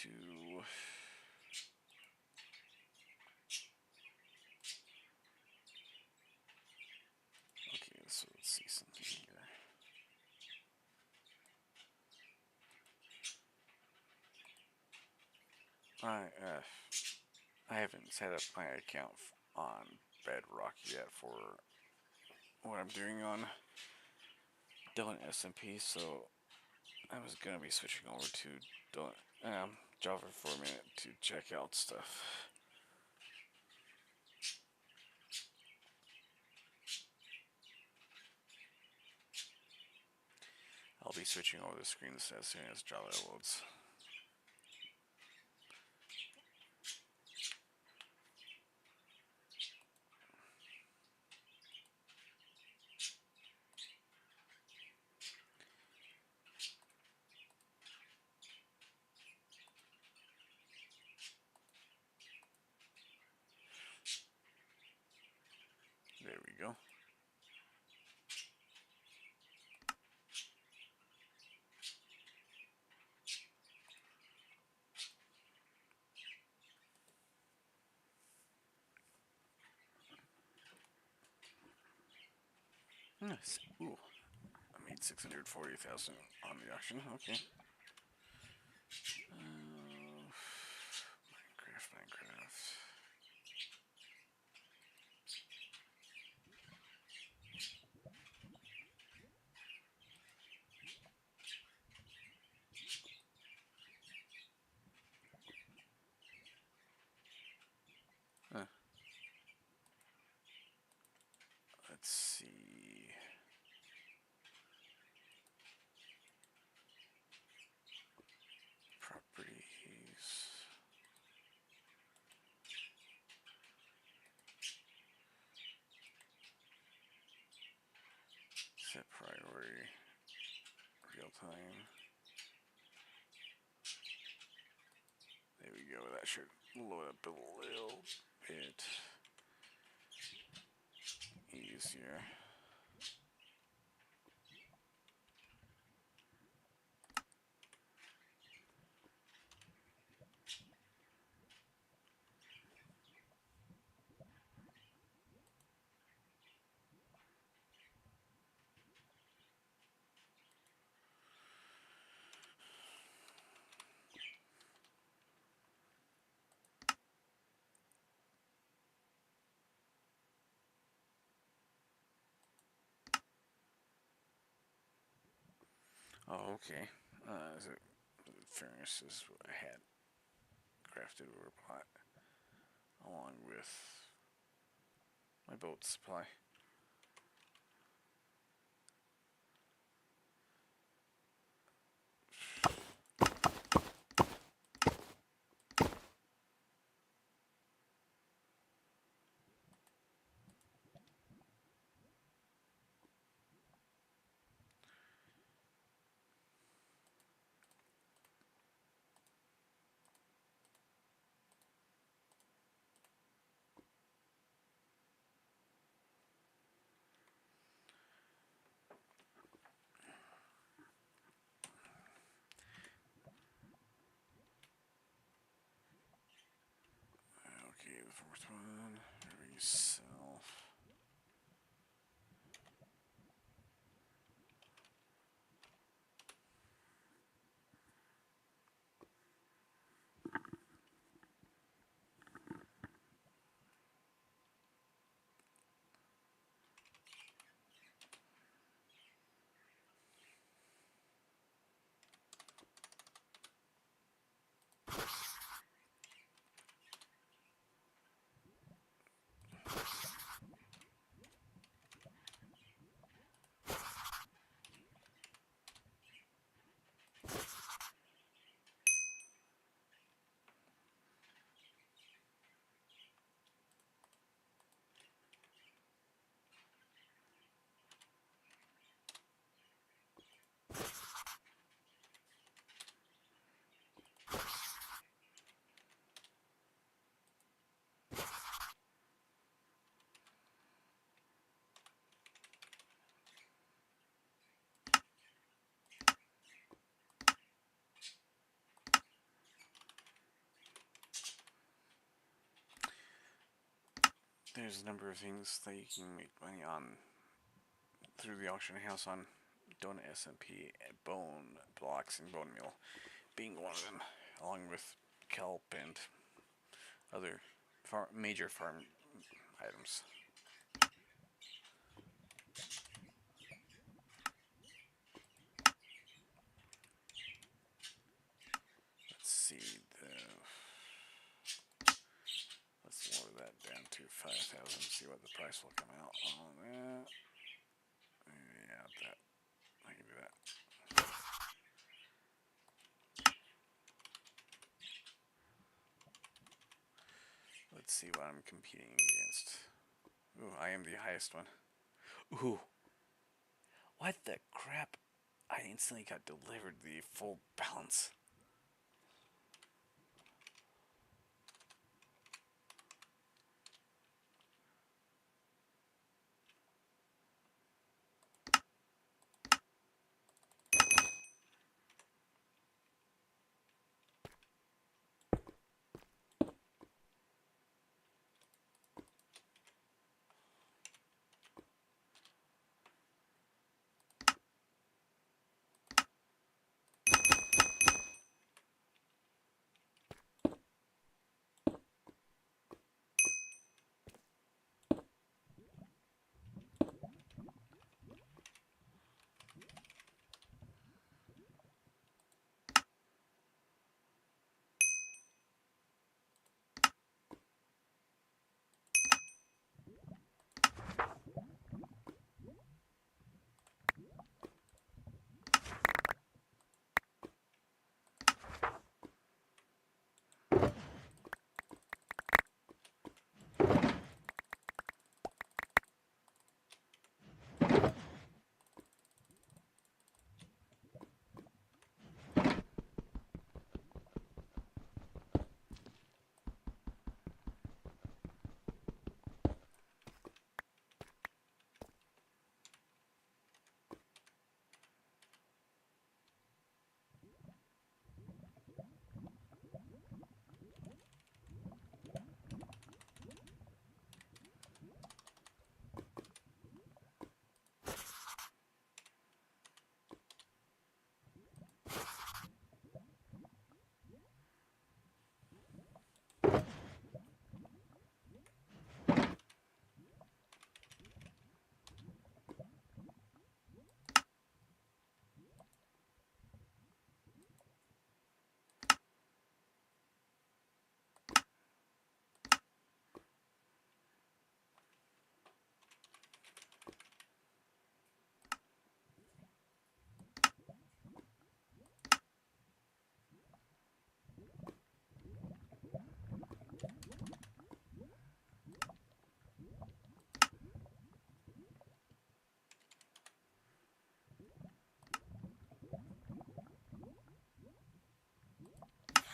Speaker 1: to okay, so let's see something here. I haven't set up my account on Bedrock yet for what I'm doing on Dylan SMP, so I was gonna be switching over to Java for a minute to check out stuff. I'll be switching over the screens as soon as Java loads. There we go. Nice. Ooh, I made 640,000 on the auction. Okay. Minecraft. Let's see. Properties. Set priority. Real time. There we go. That should load up a little bit easier. Oh, okay. Is it furnace is what I had crafted over a pot, along with my boat supply. Okay, the fourth one, resell. there's a number of things that you can make money on through the auction house on Donut SMP, bone blocks, and bone meal being one of them, along with kelp and other major farm items. Let's see let's lower that down to 5,000. See what the price will come out on that. Yeah, that. I can do that. Let's see what I'm competing against. Ooh, I am the highest one. Ooh. What the crap? I instantly got delivered the full balance.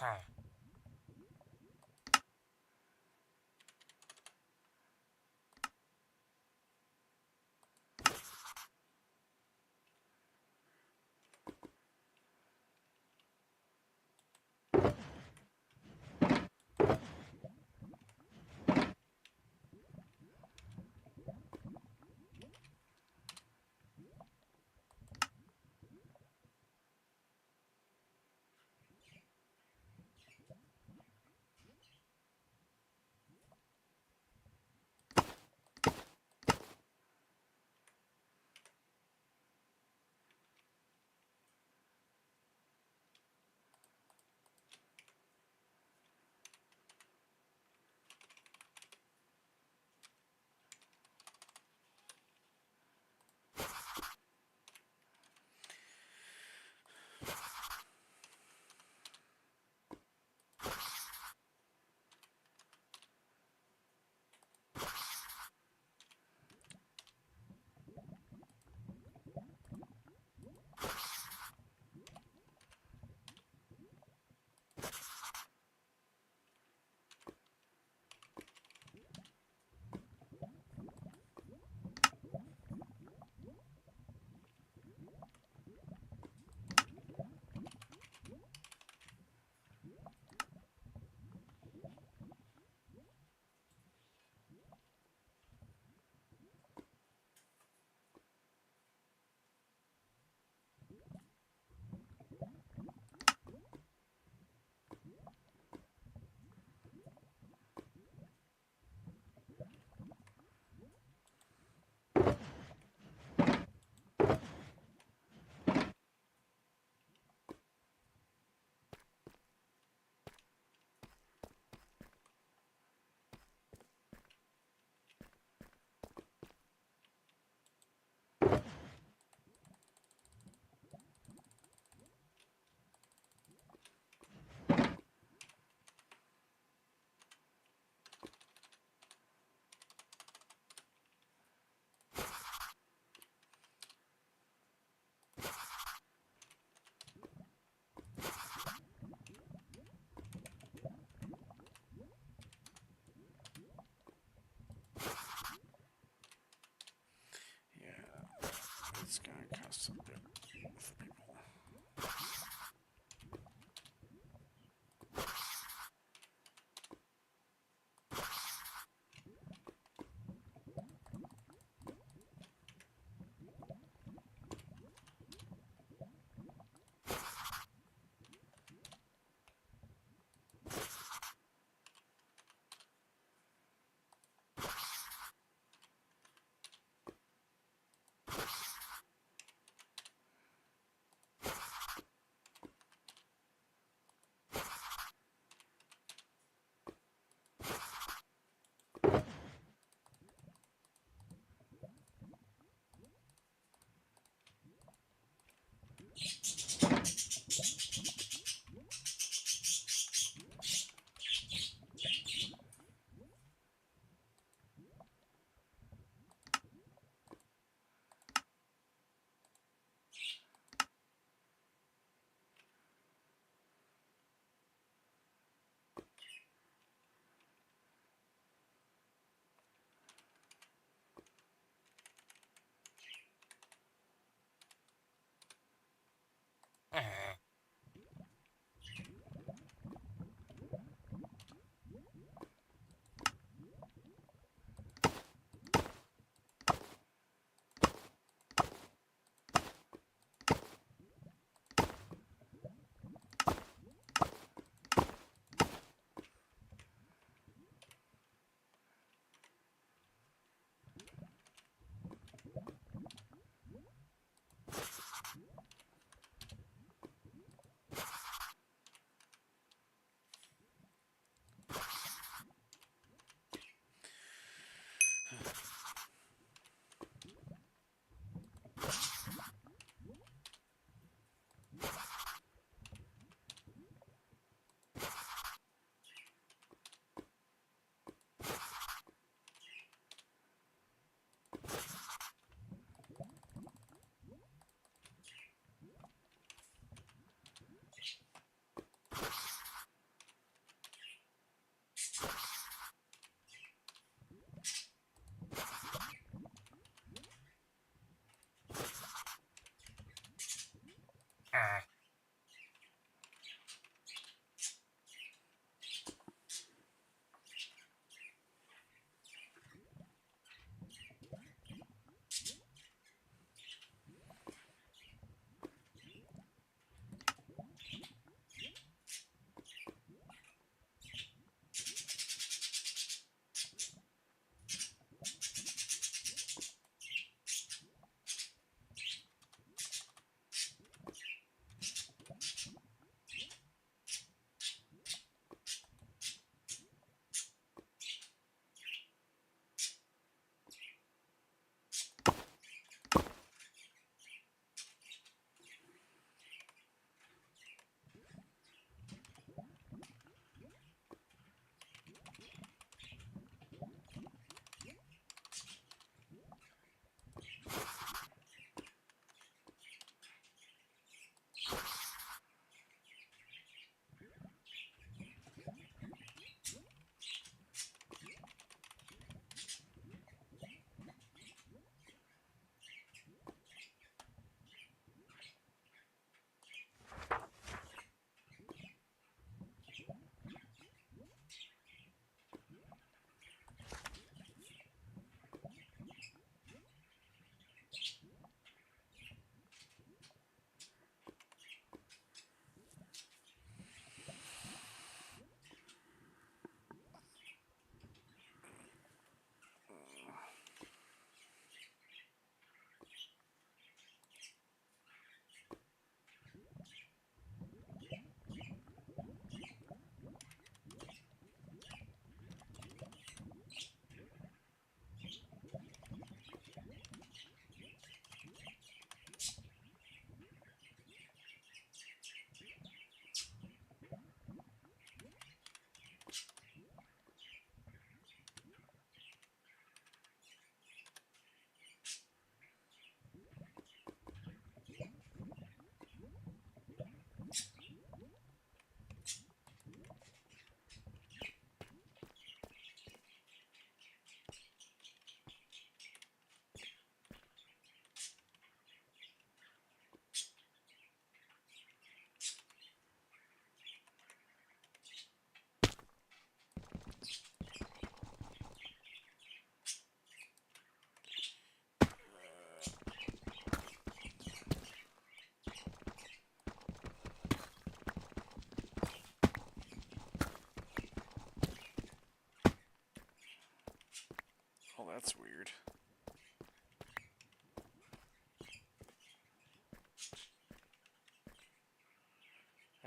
Speaker 2: Huh.
Speaker 1: It's gonna cost a bit for people.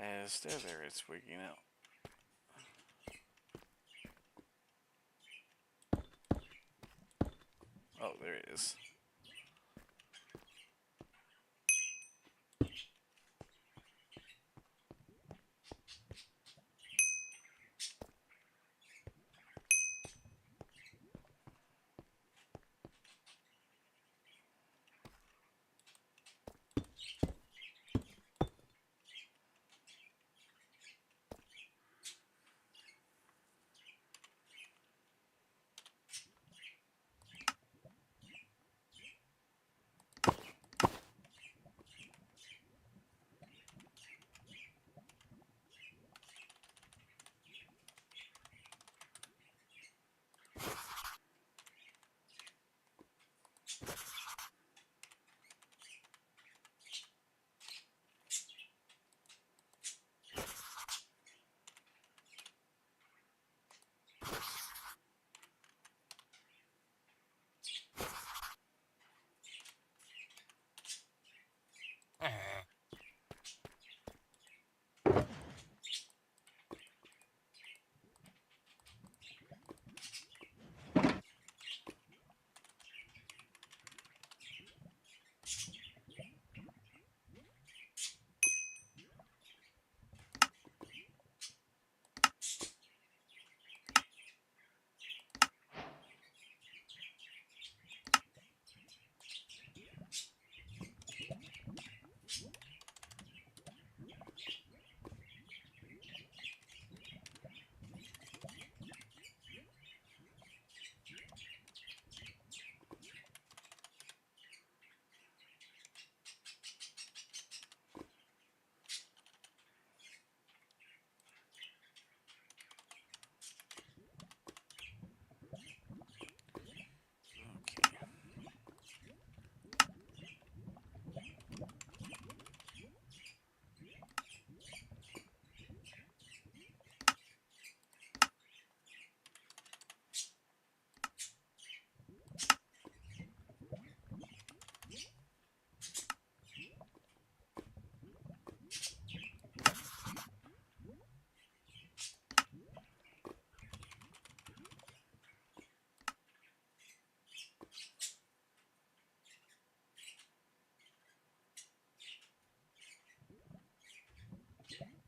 Speaker 1: There it's waking out. Oh, there it is. Okay.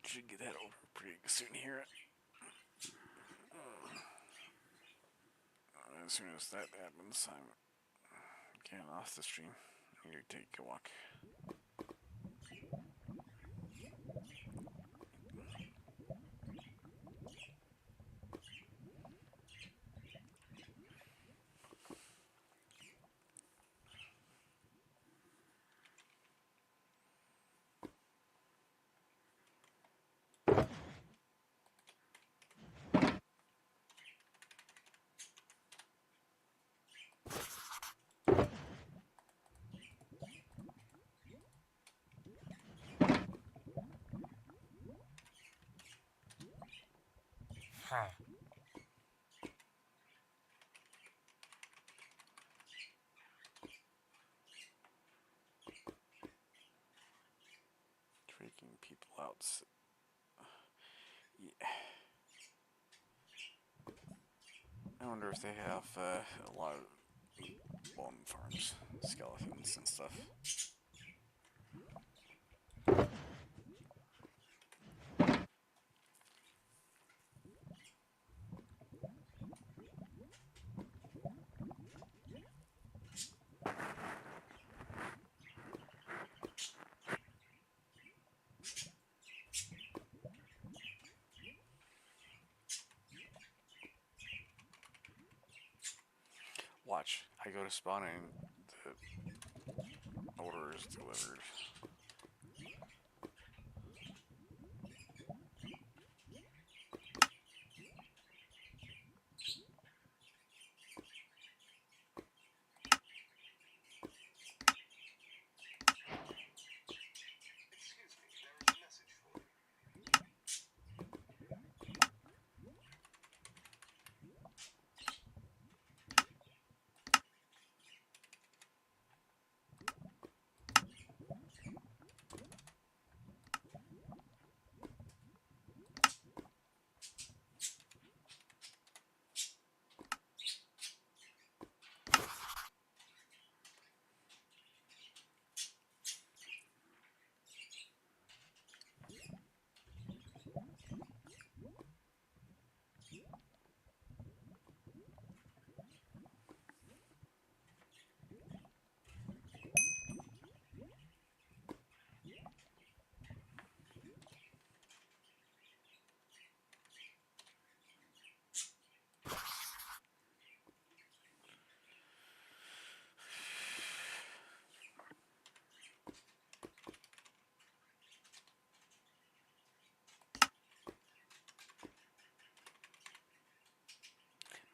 Speaker 1: Should get that over pretty soon here. As soon as that happens, Okay, I'm off the stream. You take a walk.
Speaker 2: Ha.
Speaker 1: Freaking people out. Yeah. I wonder if they have a lot of bone farms, skeletons and stuff. Watch, I go to spawn and the order is delivered.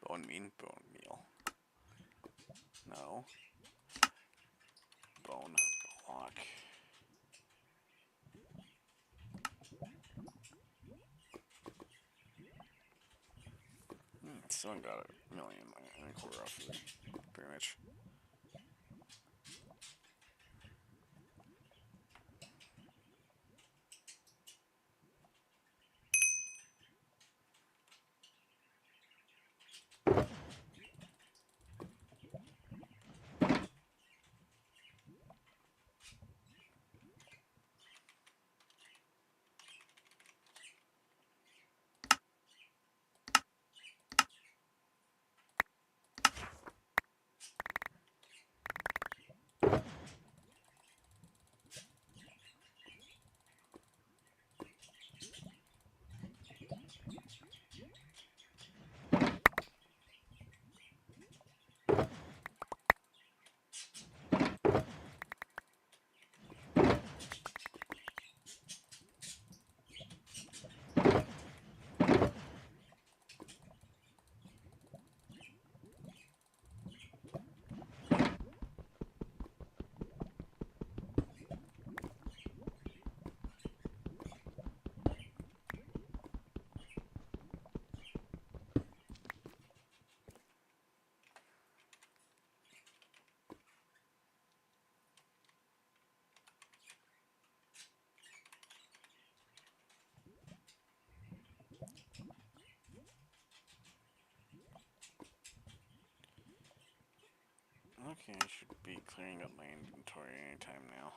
Speaker 1: Bone meal. No. Bone block. Still got a million and a quarter off of it, pretty much. Okay, I should be clearing up my inventory anytime now.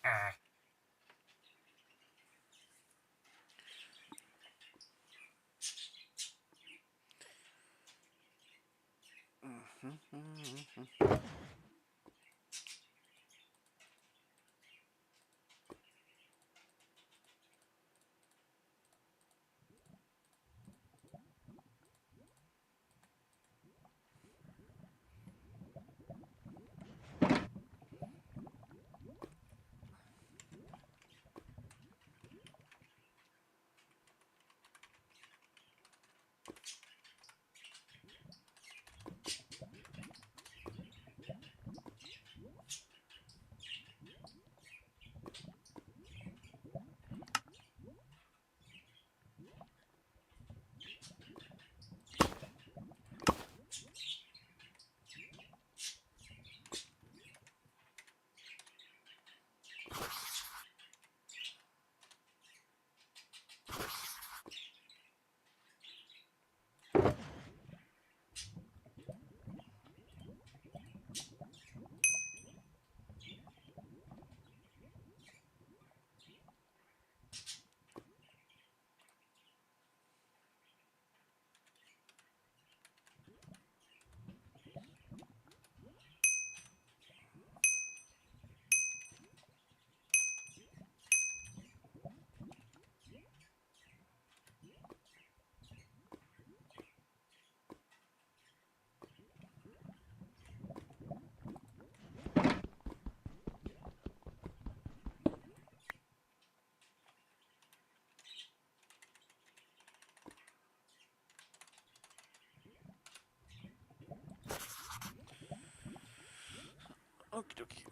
Speaker 2: Ah.
Speaker 1: Okie dokie.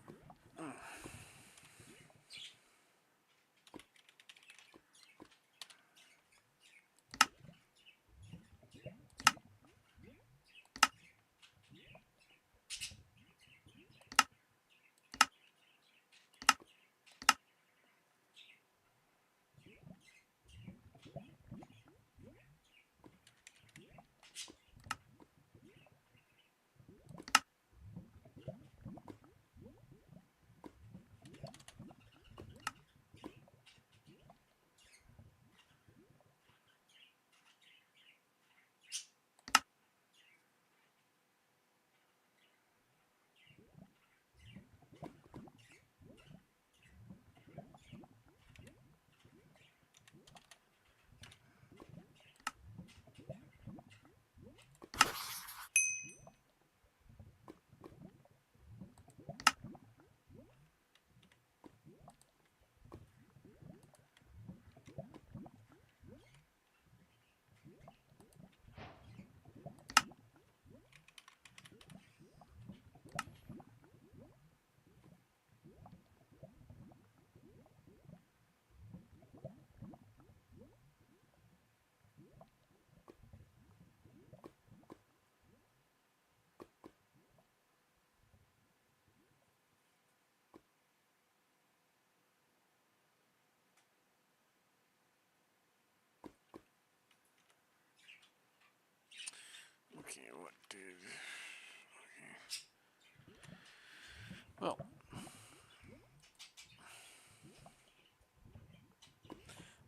Speaker 1: Well,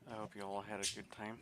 Speaker 1: I hope you all had a good time.